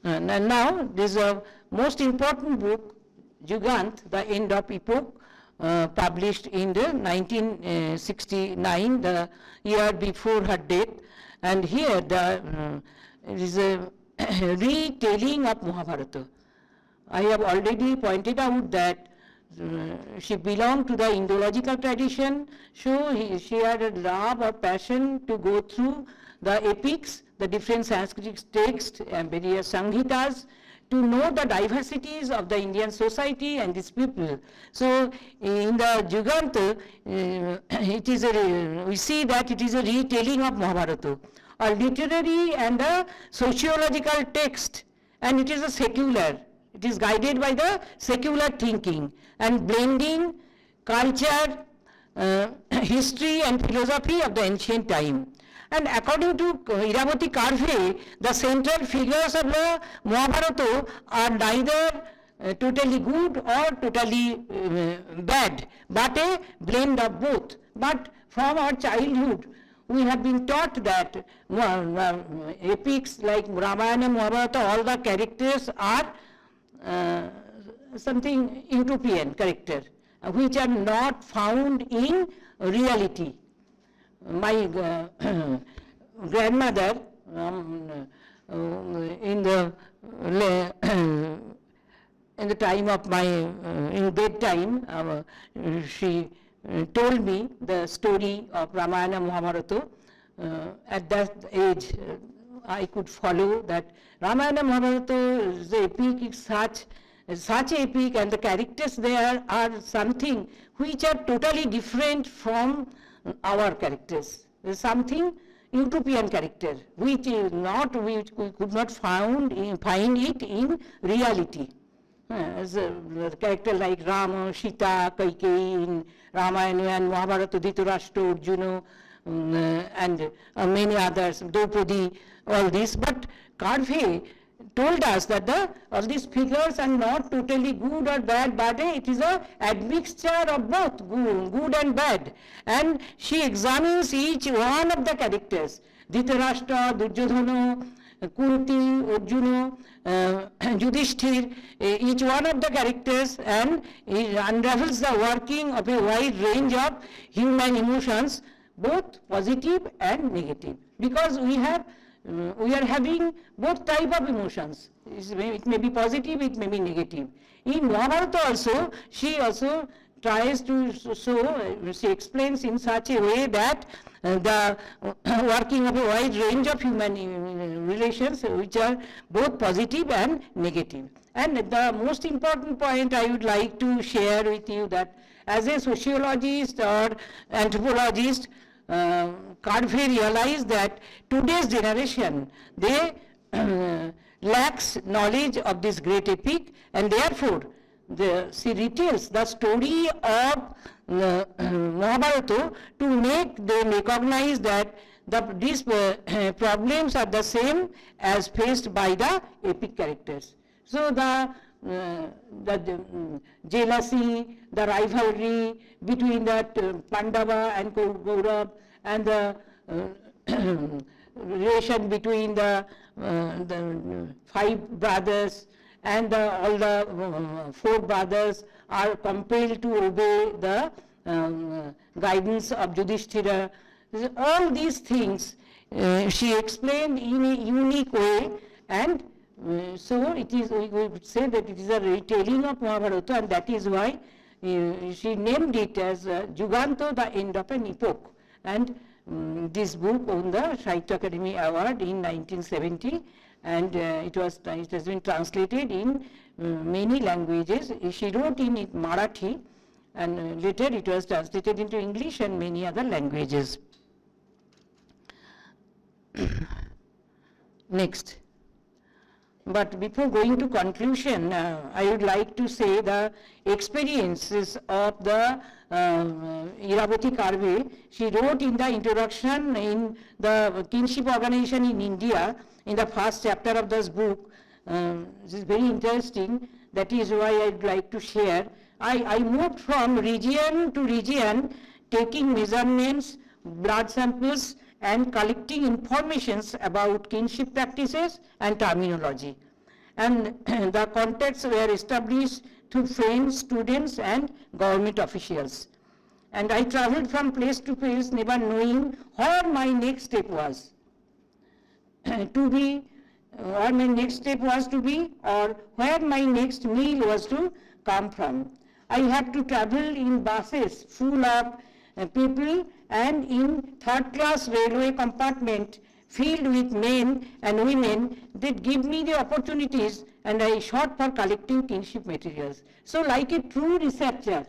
And now this is a most important book, Jugant, The End of Epoch, published in the 1969, the year before her death. And here it is a retelling of Mahabharata. I have already pointed out that she belonged to the Indological tradition, so she had a love or passion to go through the epics, the different Sanskrit texts and various Samhitas, to know the diversities of the Indian society and its people. So in the Jugant, we see that it is a retelling of Mahabharata, a literary and a sociological text, and it is a secular. It is guided by the secular thinking and blending culture history and philosophy of the ancient time. And according to Irawati Karve, the central figures of the Mahabharata are neither totally good or totally bad, but a blend of both. But from our childhood, we have been taught that epics like Ramayana, Mahabharata, all the characters are something utopian character, which are not found in reality. My grandmother, in the time of my in bedtime, she told me the story of Ramayana Mahabharata. At that age, I could follow that Ramayana Mahabharata is the epic is such epic, and the characters there are something which are totally different from our characters. There's something utopian character which is not, which we could not find it in reality. As a character like Rama, Sita, Kaikeyi in Ramayana and Mahabharata, Dhritarashtra, Arjuna, and many others, Draupadi, all this. But Karve told us that all these figures are not totally good or bad, but it is a admixture of both good and bad. And she examines each one of the characters, Dhritarashtra, Duryodhana, Kunti, Arjuna, Yudhishthir, each one of the characters, and it unravels the working of a wide range of human emotions, both positive and negative. Because we are having both type of emotions. It may be positive, it may be negative. In Mahabharata also, she also tries to she explains in such a way that the working of a wide range of human relations which are both positive and negative. And the most important point I would like to share with you that as a sociologist or anthropologist, Karve realized that today's generation, they lacks knowledge of this great epic, and therefore she retells the story of Mahabharata to make them recognize that these problems are the same as faced by the epic characters. So the jealousy, the rivalry between the Pandava and Kaurav, and the relation between the 5 brothers and all the 4 brothers are compelled to obey the guidance of Yudhishthira. All these things she explained in a unique way, and so it is, we would say that it is a retelling of Mahabharata, and that is why she named it as Juganto, the end of an epoch. And this book won the Sahitya Akademi Award in 1970, and it has been translated in many languages. She wrote in it Marathi, and later it was translated into English and many other languages. Next. But before going to conclusion, I would like to say the experiences of the Irawati Karve. She wrote in the introduction in the kinship organization in India, in the first chapter of this book. This is very interesting. That is why I would like to share. I moved from region to region, taking measurements, blood samples, and collecting informations about kinship practices and terminology. And the contacts were established through friends, students, and government officials. And I traveled from place to place, never knowing where my next step was to be, or my next step was to be, or where my next meal was to come from. I had to travel in buses full of people, and in third-class railway compartment filled with men and women that give me the opportunities, and I sought for collecting kinship materials. So like a true researcher,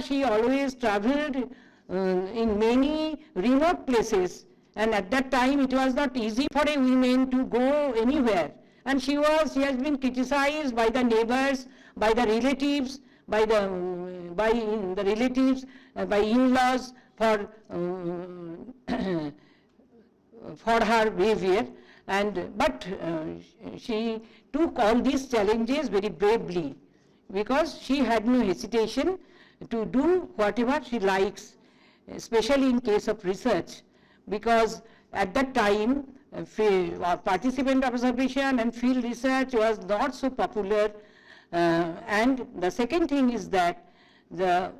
she always traveled in many remote places, and at that time it was not easy for a woman to go anywhere. And she has been criticized by the neighbors, by the relatives, by the relatives, by in-laws for for her behavior, but she took all these challenges very bravely, because she had no hesitation to do whatever she likes, especially in case of research, because at that time participant observation and field research was not so popular, and the second thing is that the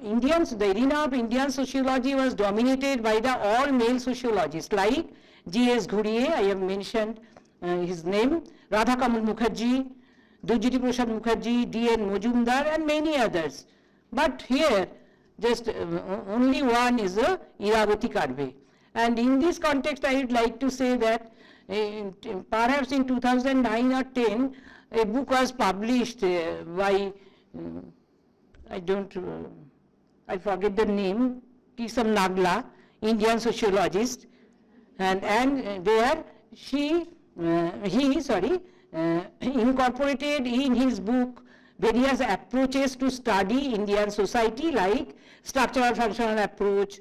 arena of Indian sociology was dominated by the all male sociologists like G.S. Ghuriye, I have mentioned his name, Radhakamal Mukherjee, Dujyoti Prasad Mukherjee, D.N. Mojumdar, and many others. But here, just only one is Irawati Karve. And in this context, I would like to say that perhaps in 2009 or 10, a book was published by, I forget the name, Kisam Nagla, Indian sociologist, and there he incorporated in his book various approaches to study Indian society, like structural functional approach,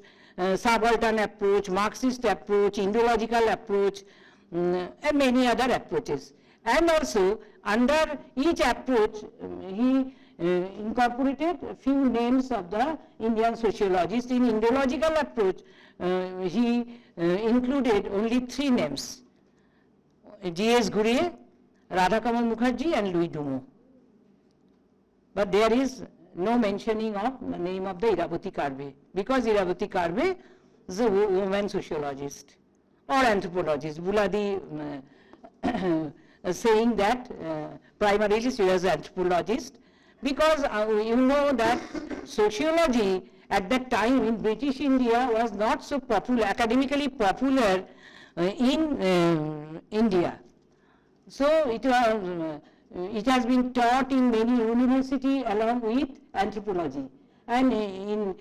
subaltern approach, Marxist approach, Indological approach, and many other approaches. And also under each approach he incorporated a few names of the Indian sociologists. In Indological approach he included only 3 names, G.S. Ghuriye, Radhakamal Mukherjee, and Louis Dumont. But there is no mentioning of the name of the Irawati Karve, because Irawati Karve is a woman sociologist or anthropologist. Buladi saying that primarily she was an anthropologist, because you know that sociology at that time in British India was not so popular, academically popular in India. So it has been taught in many universities along with anthropology. And in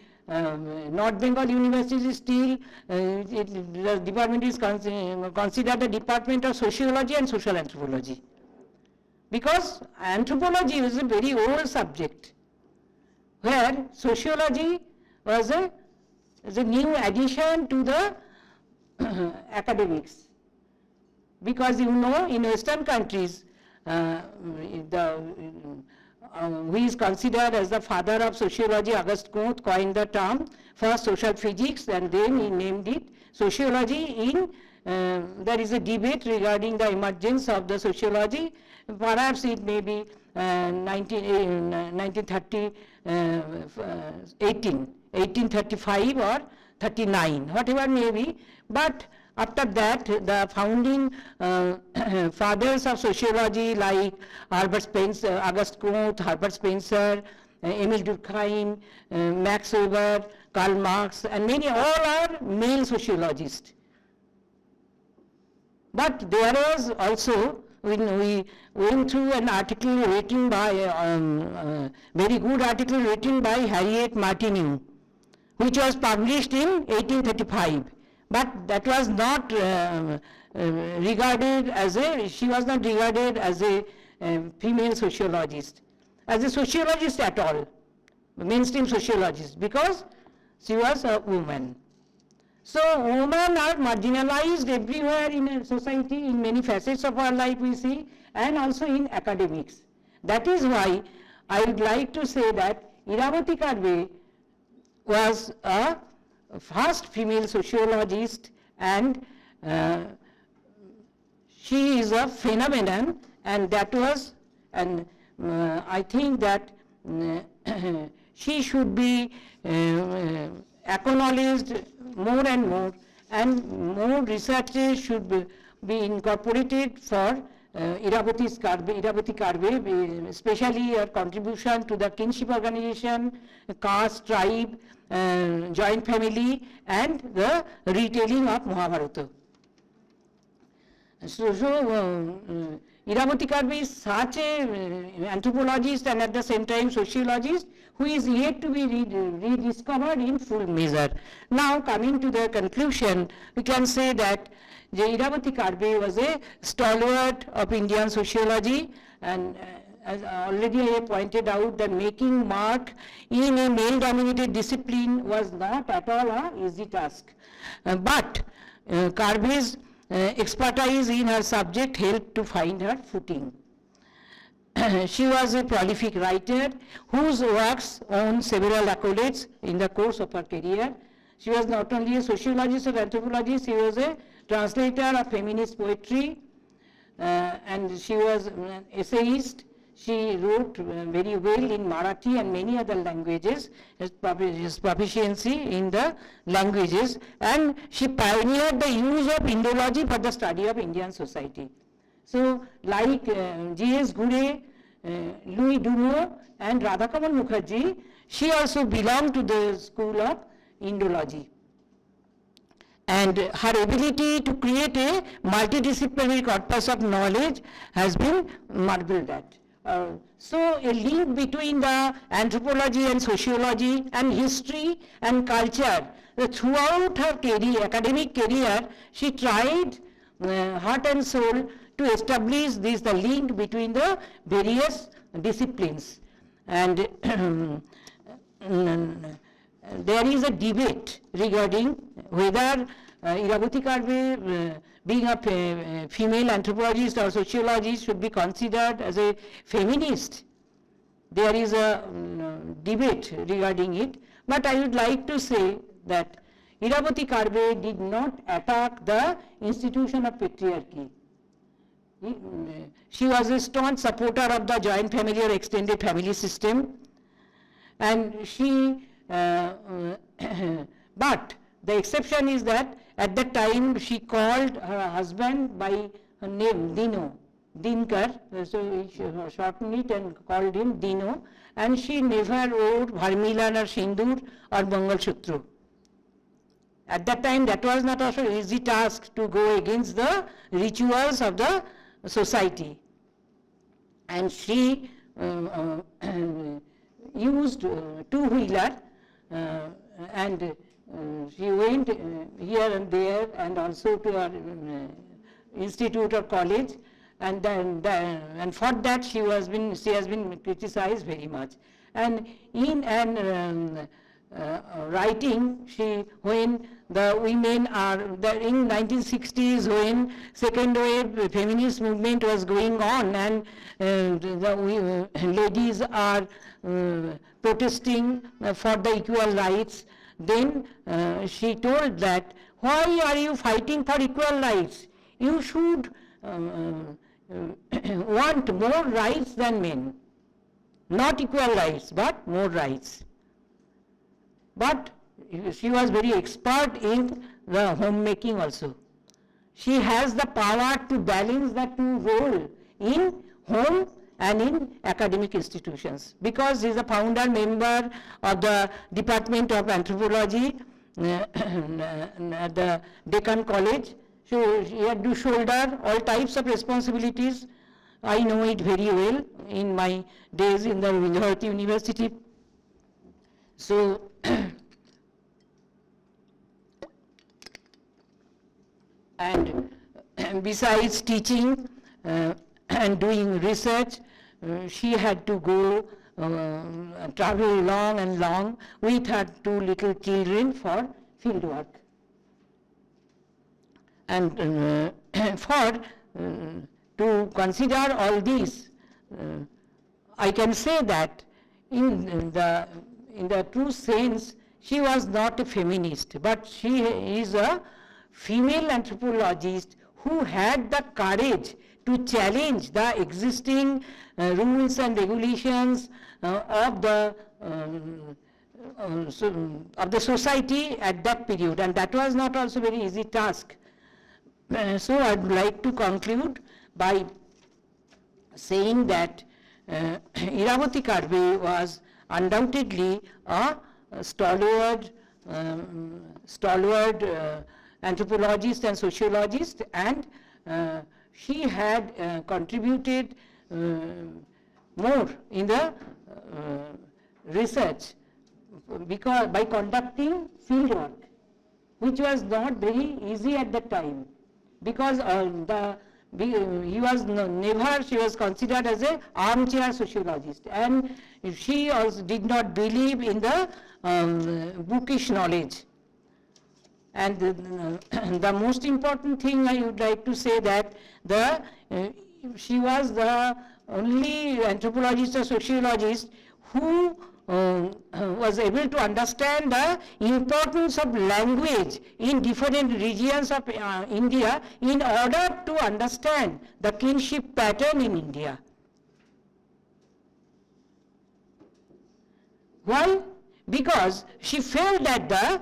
North Bengal University still the department is considered the Department of Sociology and Social Anthropology. Because anthropology is a very old subject, where sociology was a new addition to the academics. Because you know, in Western countries, who is considered as the father of sociology, Auguste Comte, coined the term first social physics, and then he named it sociology. There is a debate regarding the emergence of the sociology. Perhaps it may be 1835 or 39, whatever may be. But after that, the founding fathers of sociology like Herbert Spencer, Auguste Comte, Herbert Spencer, Emile Durkheim, Max Weber, Karl Marx, and many, all are male sociologists. But there was also, when we went through an article written by, very good article written by Harriet Martineau, which was published in 1835. But that was not regarded as she was not regarded as a female sociologist, as a sociologist at all, mainstream sociologist, because she was a woman. So women are marginalized everywhere in a society, in many facets of our life we see, and also in academics. That is why I would like to say that Irawati Karve was a first female sociologist, and she is a phenomenon, and that was, and I think that she should be acknowledged more and more, and more researches should be incorporated for Irawati Karve, especially her contribution to the kinship organization, caste, tribe, joint family, and the retelling of Mahabharata. So Irawati Karve is such an anthropologist and at the same time sociologist who is yet to be rediscovered in full measure. Now coming to the conclusion, we can say that Irawati Karve was a stalwart of Indian sociology, and as already I have pointed out, that making mark in a male-dominated discipline was not at all an easy task. But Karve's expertise in her subject helped to find her footing. She was a prolific writer whose works won several accolades in the course of her career. She was not only a sociologist or anthropologist, she was a translator of feminist poetry, and she was an essayist. She wrote very well in Marathi and many other languages, his proficiency in the languages, and she pioneered the use of Indology for the study of Indian society. So, like G.S. Gure, Louis Dumeau and Radhakamal Mukherjee, she also belonged to the school of Indology. And her ability to create a multidisciplinary corpus of knowledge has been marveled at. So a link between the anthropology and sociology and history and culture, throughout her career, academic career, she tried heart and soul to establish this, the link between the various disciplines. And there is a debate regarding whether Irawati Karve, being a female anthropologist or sociologist, should be considered as a feminist. There is a debate regarding it, but I would like to say that Irawati Karve did not attack the institution of patriarchy. She was a staunch supporter of the joint family or extended family system, and she but the exception is that at that time she called her husband by her name Dino, Dinkar, so she shortened it and called him Dino, and she never wore Bharmilan or Sindur or Mangal Sutra. At that time that was not also an easy task to go against the rituals of the society, and she used two-wheeler and she went here and there and also to our institute or college, and and for that she has been criticized very much. And in writing, when the women are in 1960s, when second wave feminist movement was going on and the ladies are protesting for the equal rights, then she told that, why are you fighting for equal rights? You should want more rights than men. Not equal rights, but more rights. But she was very expert in the homemaking also. She has the power to balance the two roles in home and in academic institutions, because she is a founder member of the Department of Anthropology at the Deccan College. So she had to shoulder all types of responsibilities. I know it very well in my days in the Bharati University. So and besides teaching and doing research, she had to go travel long and long with her two little children for field work. And to consider all these, I can say that in the true sense, she was not a feminist, but she is a female anthropologist who had the courage to challenge the existing rules and regulations of the society at that period, and that was not also very easy task. So I would like to conclude by saying that Irawati Karve was undoubtedly a stalwart anthropologist and sociologist, and she had contributed more in the research because by conducting field work, which was not very easy at that time, because the he was never, she was considered as a armchair sociologist, and she also did not believe in the bookish knowledge. And the most important thing I would like to say that she was the only anthropologist or sociologist who was able to understand the importance of language in different regions of India in order to understand the kinship pattern in India. Why? Because she felt that the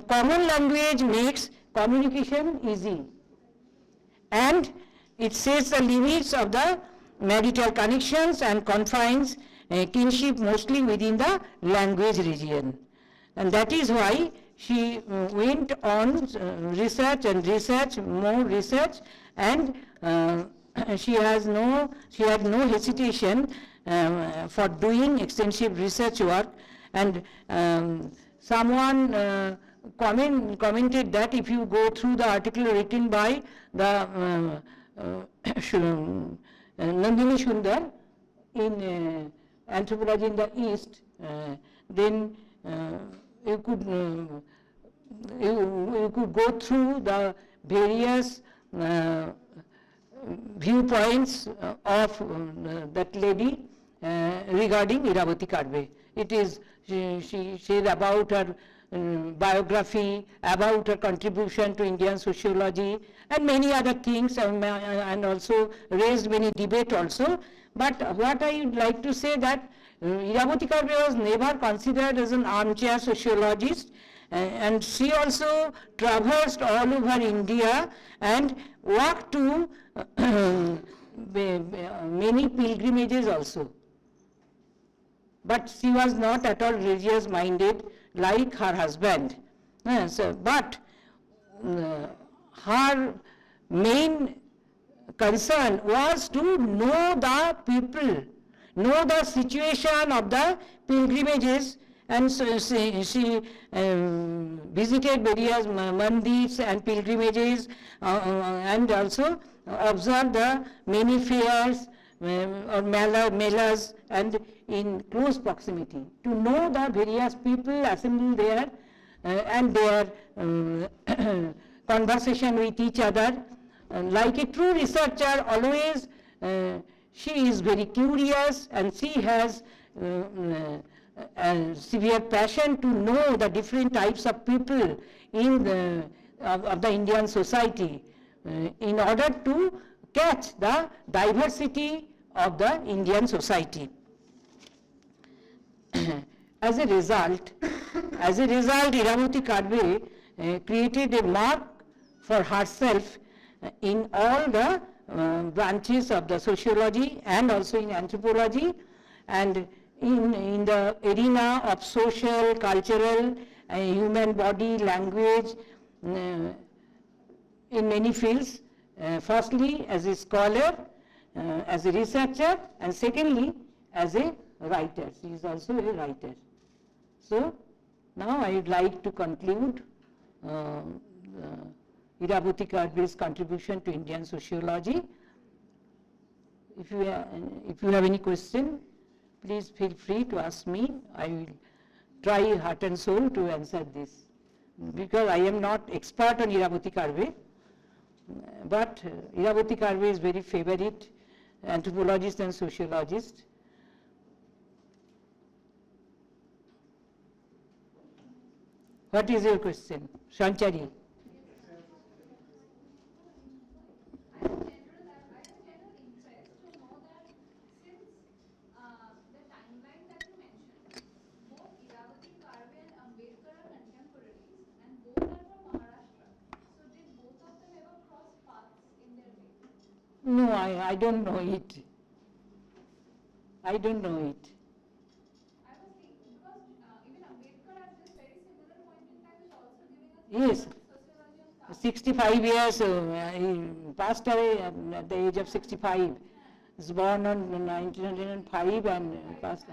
common language makes communication easy, and it sets the limits of the marital connections and confines kinship mostly within the language region. And that is why she went on research and research, more research, and she had no hesitation for doing extensive research work. And someone commented that if you go through the article written by the Nandini Sundar in Anthropology in the East, then you could go through the various viewpoints of that lady regarding Irawati Karve. It is, she said about her biography, about her contribution to Indian sociology, and many other things, and also raised many debate also. But what I would like to say that Irawati Karve was never considered as an armchair sociologist, and she also traversed all over India and walked to many pilgrimages also. But she was not at all religious minded like her husband. But her main concern was to know the people, know the situation of the pilgrimages, and so she visited various mandirs and pilgrimages, and also observed the many fairs or melas, and in close proximity, to know the various people assembled there and their conversation with each other. Like a true researcher, always she is very curious, and she has a severe passion to know the different types of people in of the Indian society in order to catch the diversity of the Indian society. As a result, Irawati Karve created a mark for herself in all the branches of the sociology and also in anthropology, and in the arena of social, cultural, human body, language, in many fields. Firstly, as a scholar, as a researcher, and secondly, as a writer. She is also a writer. So, now I would like to conclude Irawati Karve's contribution to Indian sociology. If you have any question, please feel free to ask me. I will try heart and soul to answer this, because I am not expert on Irawati Karve, but Irawati Karve is very favorite anthropologist and sociologist. What is your question, Sanchari? No, I don't know it. I don't know it. I was thinking, because even Ambedkar at this very similar point in time is also giving us Yes. sociology of caste. 65 years, he passed away at the age of 65. He was born on 1905 and passed.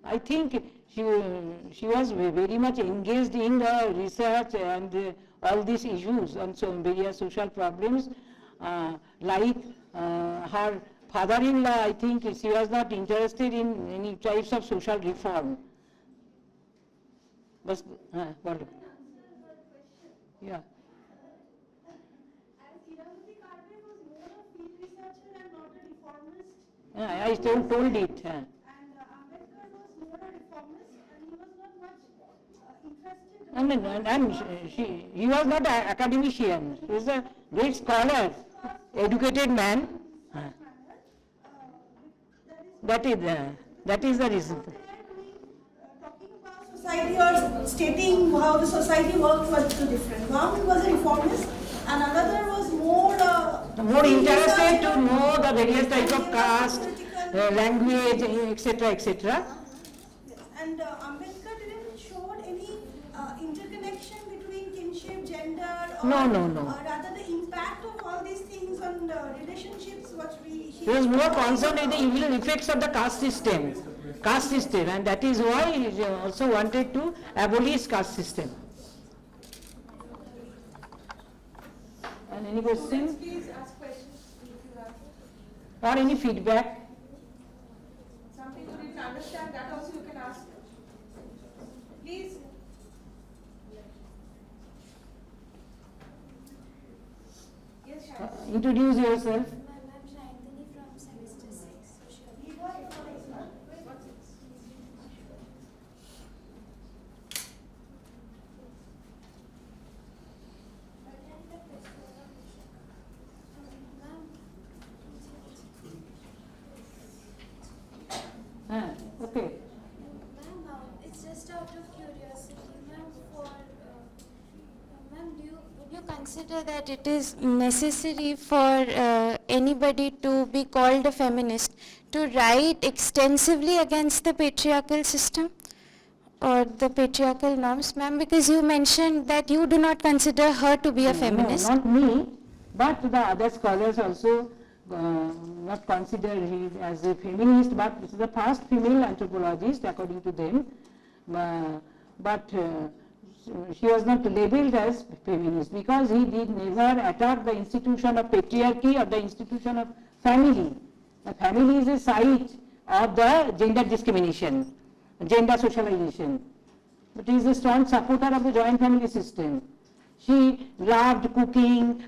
I think she was very much engaged in the research and all these issues and so various social problems, like her father-in-law, I think she was not interested in any types of social reform. But, what? Yeah. As Irawati Karve was more a field researcher and not a reformist. I told it. And Ambedkar was more a reformist and he was not much interested. I mean, and he was not an academician. He was a great scholar, educated man. That is the reason. Talking about society or stating how the society worked was two different. One was a reformist and another was more Interested to know the various types of caste, language, etc., etc. And Ambedkar didn't show any interconnection between kinship, gender, or No. rather the impact of all these things on the relationships what He was more concerned with the evil effects of the caste system, and that is why he also wanted to abolish caste system. And any questions? Please ask questions if you have Or any feedback? something you didn't understand, that also you can ask. Please. Yes, Shah. Introduce yourself. I'm Shantini from semester 6, Sociology. Okay. Ma'am, it's just out of curiosity, ma'am, ma'am, would you consider that it is necessary for anybody to be called a feminist to write extensively against the patriarchal system or the patriarchal norms, ma'am? Because you mentioned that you do not consider her to be a feminist. No, not me, but the other scholars also not consider her as a feminist, but this is the first female anthropologist according to them. But she was not labeled as feminist because he did never attack the institution of patriarchy or the institution of family. The family is a site of the gender discrimination, gender socialization. But he is a strong supporter of the joint family system. She loved cooking,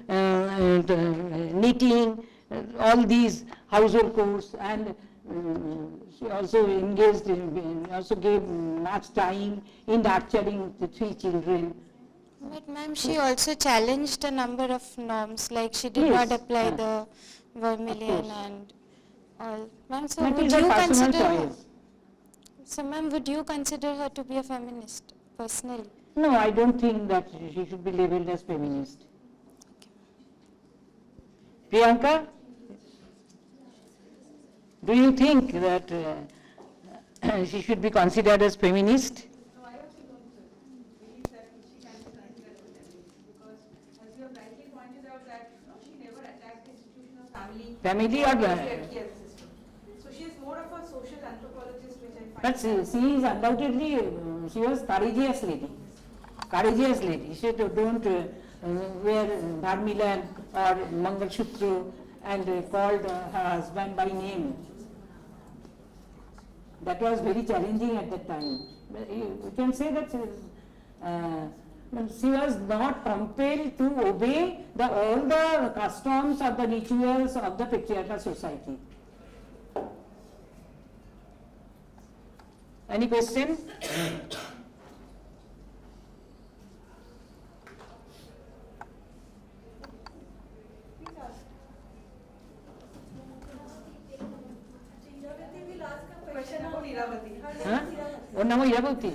knitting, all these household chores, and she also engaged also gave much time in nurturing the 3 children. But ma'am, she also challenged a number of norms, like she did Yes, not apply the of vermilion course. and all. Ma'am, so That would is a you personal consider? choice. So ma'am, would you consider her to be a feminist personally? No, I don't think that she should be labeled as feminist. Priyanka, do you think that she should be considered as feminist? No, I also don't believe that she can be considered as a feminist because, as you have rightly pointed out, that she never attacked the institution of family. Family or patriarchy as a system. So she is more of a social anthropologist, which I find. But she is undoubtedly, she was courageous lady. She don't wear vermilion or mangalsutra and called her husband by name. That was very challenging at that time. But you can say that she was not compelled to obey all the customs or the rituals of the patriarchal society. Any question? Irawati will ask a question about Irawati. Her name Huh? is Irawati. What name is Irawati?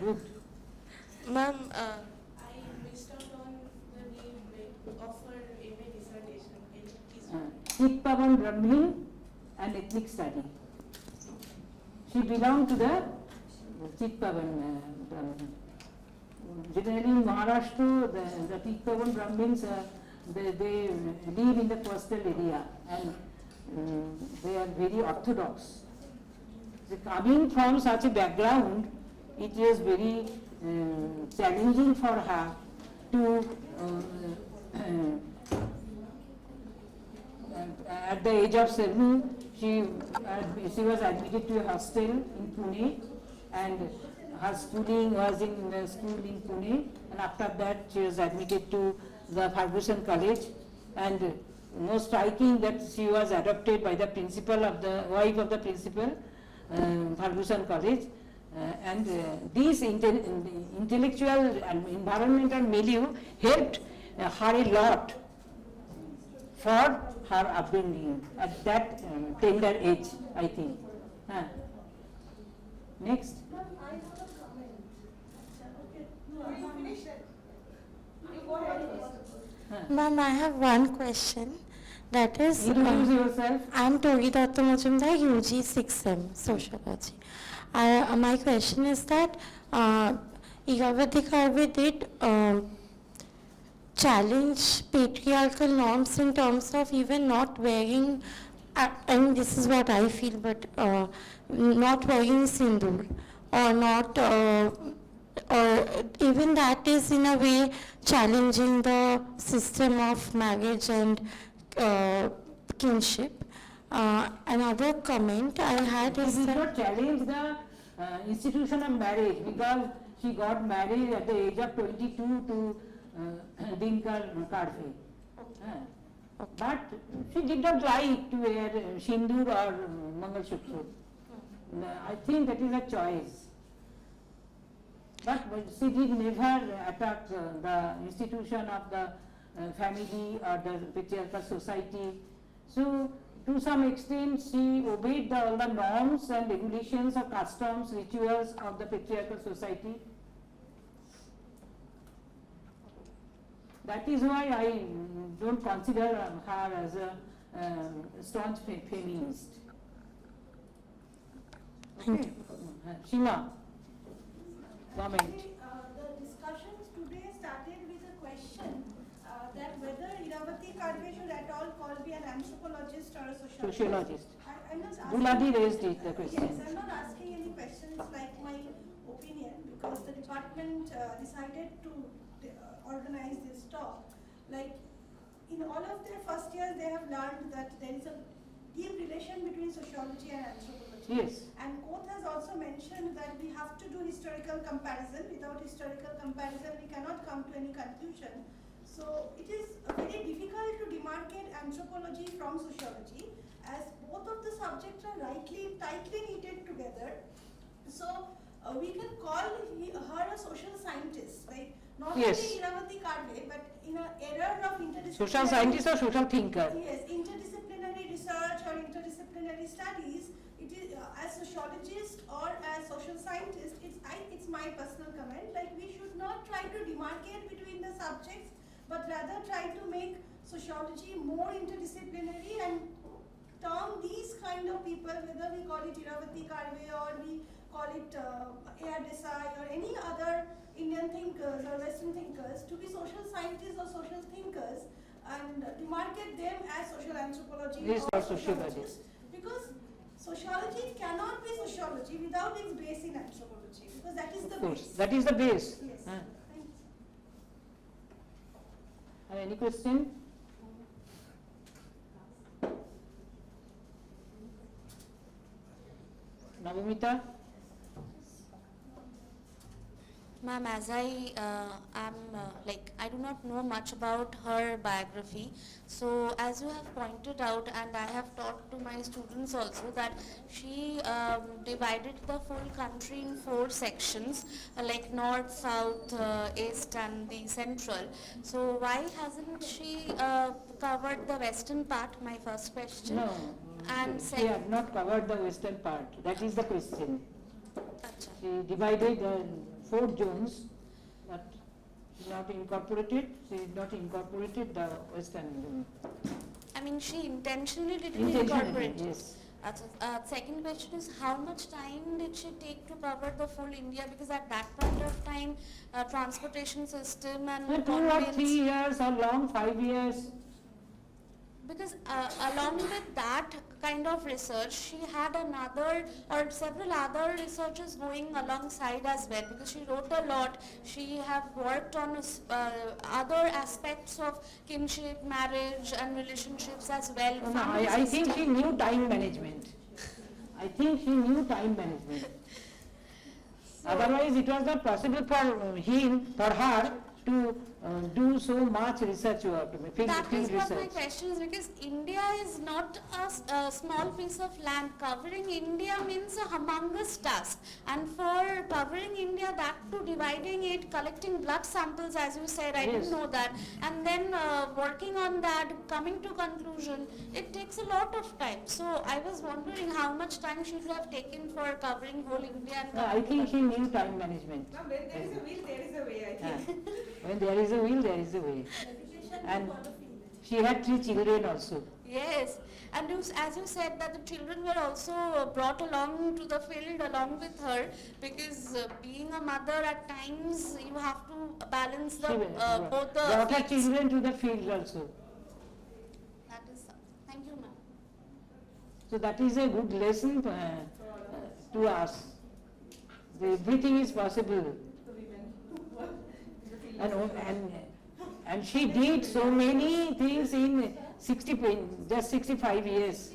Good. Ma'am, I missed out on the name of her MA dissertation. Can you please Chitpavan Brahmin and ethnic study. She belonged to the Chitpavan Brahmin. Generally in Maharashtra, the Chitpavan Brahmins, they live in the coastal area and they are very orthodox. So coming from such a background, it is very challenging for her to at the age of 7, she was admitted to a hostel in Pune, and her schooling was in the school in Pune, and after that she was admitted to the Ferguson College, and most striking that she was adopted by the principal of the wife of the principal, Ferguson College, and these intellectual and environmental milieu helped her a lot for her upbringing at that tender age, I think. Next. Ma'am, I have a comment. Okay, no, you finish it. You go ahead. Ma'am, I have one question. That is, Introduce yourself. I'm Togi Datta Mujumdar, UG 6M, Sociology. My question is that Irawati Karve did challenge patriarchal norms in terms of even not wearing, I mean this is what I feel, but not wearing sindoor, or not, or even that is in a way challenging the system of marriage and kinship. Another comment I had is She did that not challenge the institution of marriage, because she got married at the age of 22 to Dinkar Karve. But she did not like to wear Sindoor or Mangal Sutra. I think that is a choice. But she did never attack the institution of the family or the patriarchal society. So, to some extent, she obeyed all the norms and regulations of customs, rituals of the patriarchal society. That is why I don't consider her as a staunch feminist. Okay. Shima, comment. The discussions today started with a question that whether Irawati Karve should at all be an anthropologist or a sociologist. I'm not asking. Guladi raised it, the question. Yes, I'm not asking any questions like my opinion, because the department decided to organize this talk. Like in all of their first years, they have learned that there is a deep relation between sociology and anthropology. Yes. And Koth has also mentioned that we have to do historical comparison. Without historical comparison, we cannot come to any conclusion. So it is very difficult to demarcate anthropology from sociology, as both of the subjects are tightly knitted together. So we can call her a social scientist, right? Not Yes. only Irawati Karve, but in an era of interdisciplinary... Social scientist or social thinker? Yes, interdisciplinary research or interdisciplinary studies, it is as sociologist or as social scientist, it's my personal comment, like we should not try to demarcate between the subjects, but rather try to make sociology more interdisciplinary and term these kind of people, whether we call it Irawati Karve or we call it Desai or any other Indian thinkers or Western thinkers, to be social scientists or social thinkers, and demarcate them as social anthropology or sociologists. Because sociology cannot be sociology without its base in anthropology, because that is the base. That is the base. Yes. Thank you. Any question? Navamita? Ma'am, as I I do not know much about her biography. So as you have pointed out, and I have taught to my students also, that she divided the full country in 4 sections, like north, south, east and the central. So why hasn't she covered the western part? My first question. No, And she have not covered the western part. That is the question. Acha. She divided 4 zones, but not incorporated. She did not incorporated the western zone. I mean, she intentionally didn't Intentionally, incorporate. yes. Second question is, how much time did she take to cover the full India? Because at that point of time, transportation system and 2 or 3 years or long, 5 years. because along with that kind of research, she had another or several other researches going alongside as well, because she wrote a lot. She have worked on other aspects of kinship, marriage and relationships as well. No, family I think system. she knew time management. I think she knew time management. Otherwise, it was not possible for her to do so much research work, field That is what my research. question is, because India is not a small piece of land. Covering India means a humongous task, and for covering India, that too dividing it, collecting blood samples as you said, I Yes. didn't know that, and then working on that, coming to conclusion, it takes a lot of time. So I was wondering how much time she should have taken for covering whole India and I coming to think she conclusion. knew time management. Now, when there is a will, there is a way, I think. When there is a will, there is a way. And she had 3 children also. Yes, and as you said that the children were also brought along to the field along with her, because being a mother at times you have to balance the She both the brought her fields. children to the field also. That is, thank you, ma'am. So that is a good lesson to us. Everything is possible. And she did so many things in just 65 years.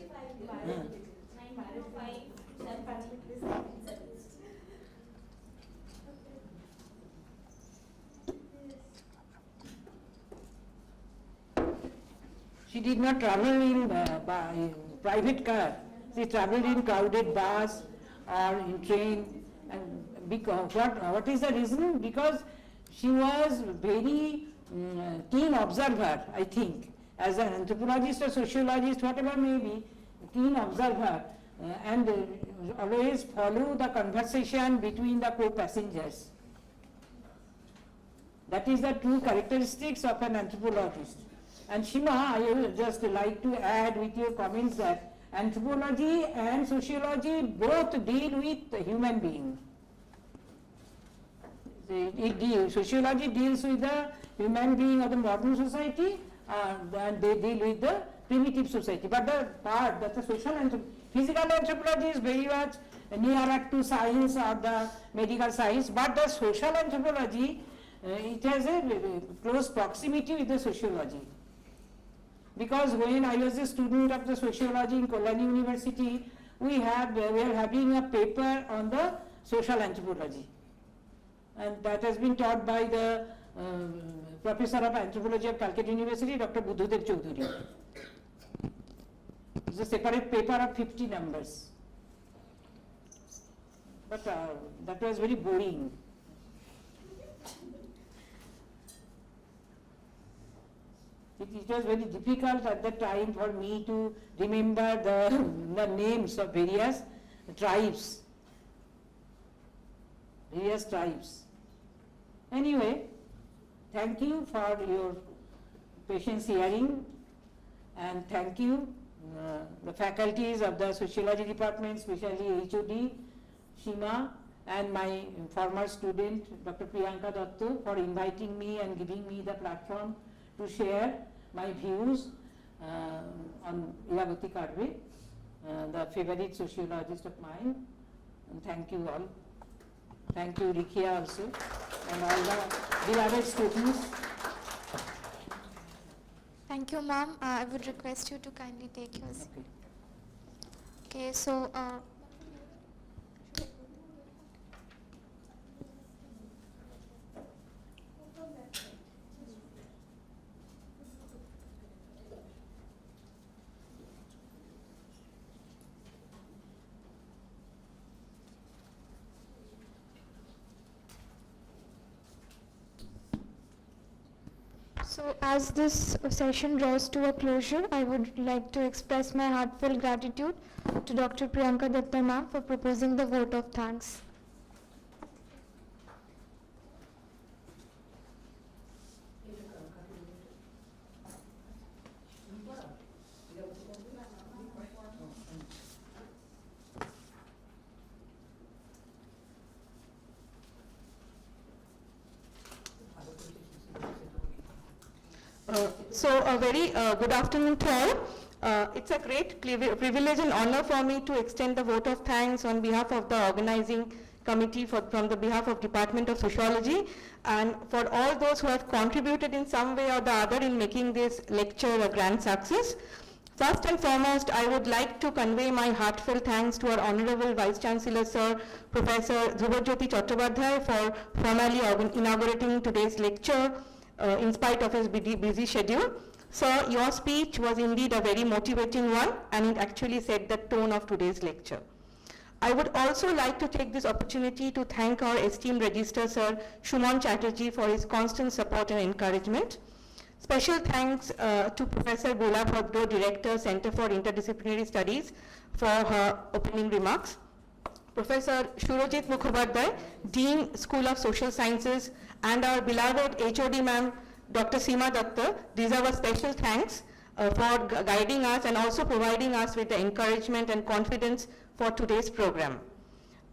She did not travel in by private car. She traveled in crowded bus or in train. And because what is the reason? Because she was very keen observer, I think, as an anthropologist or sociologist, whatever may be, keen observer, and always follow the conversation between the co-passengers. That is the true characteristics of an anthropologist. And Shima, I would just like to add with your comments that anthropology and sociology both deal with the human being. Sociology deals with the human being of the modern society, and they deal with the primitive society. But the part that the physical anthropology is very much nearer to science or the medical science, but the social anthropology, it has a close proximity with the sociology. Because when I was a student of the sociology in Kolani University, we were having a paper on the social anthropology. And that has been taught by the Professor of Anthropology of Calcutta University, Dr. Buddhadev Choudhury. It's a separate paper of 50 numbers. But that was very boring. It was very difficult at that time for me to remember the names of various tribes. Anyway, thank you for your patience hearing, and thank you the faculties of the sociology department, especially HOD, Shima, and my former student, Dr. Priyanka Datto, for inviting me and giving me the platform to share my views on Irawati Karve, the favorite sociologist of mine. And thank you all. Thank you, Rikia, also, and all the beloved students. Thank you, ma'am. I would request you to kindly take your seat. Okay, so as this session draws to a closure, I would like to express my heartfelt gratitude to Dr. Priyanka Datta ma'am for proposing the vote of thanks. So a very good afternoon to all. It's a great privilege and honor for me to extend the vote of thanks on behalf of the organizing committee from the behalf of Department of Sociology and for all those who have contributed in some way or the other in making this lecture a grand success. First and foremost, I would like to convey my heartfelt thanks to our Honorable Vice Chancellor Sir, Professor Subhas Chakraborty for formally inaugurating today's lecture in spite of his busy schedule. Sir, your speech was indeed a very motivating one and it actually set the tone of today's lecture. I would also like to take this opportunity to thank our esteemed Registrar Sir Shuman Chatterjee for his constant support and encouragement. Special thanks to Professor Bula Bhadro, Director, Center for Interdisciplinary Studies, for her opening remarks. Professor Shurojit Mukhopadhyay, Dean, School of Social Sciences, and our beloved HOD ma'am, Dr. Seema Datta, deserve a special thanks for guiding us and also providing us with the encouragement and confidence for today's program.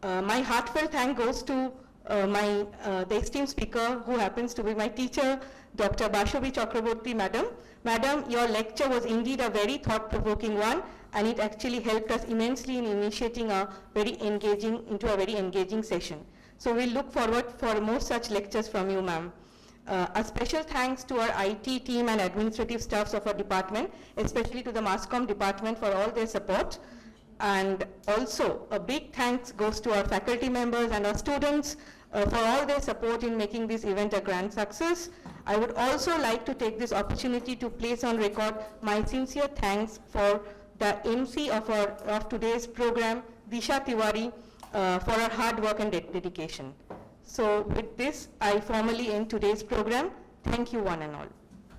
My heartfelt thank goes to the esteemed speaker who happens to be my teacher, Dr. Basabi Chakraborty Madam. Madam, your lecture was indeed a very thought-provoking one and it actually helped us immensely in initiating a very engaging session. So we look forward for more such lectures from you, ma'am. A special thanks to our IT team and administrative staffs of our department, especially to the Masscom department for all their support. And also a big thanks goes to our faculty members and our students for all their support in making this event a grand success. I would also like to take this opportunity to place on record my sincere thanks for the MC of today's program, Disha Tiwari, for her hard work and dedication. So with this, I formally end today's program. Thank you one and all.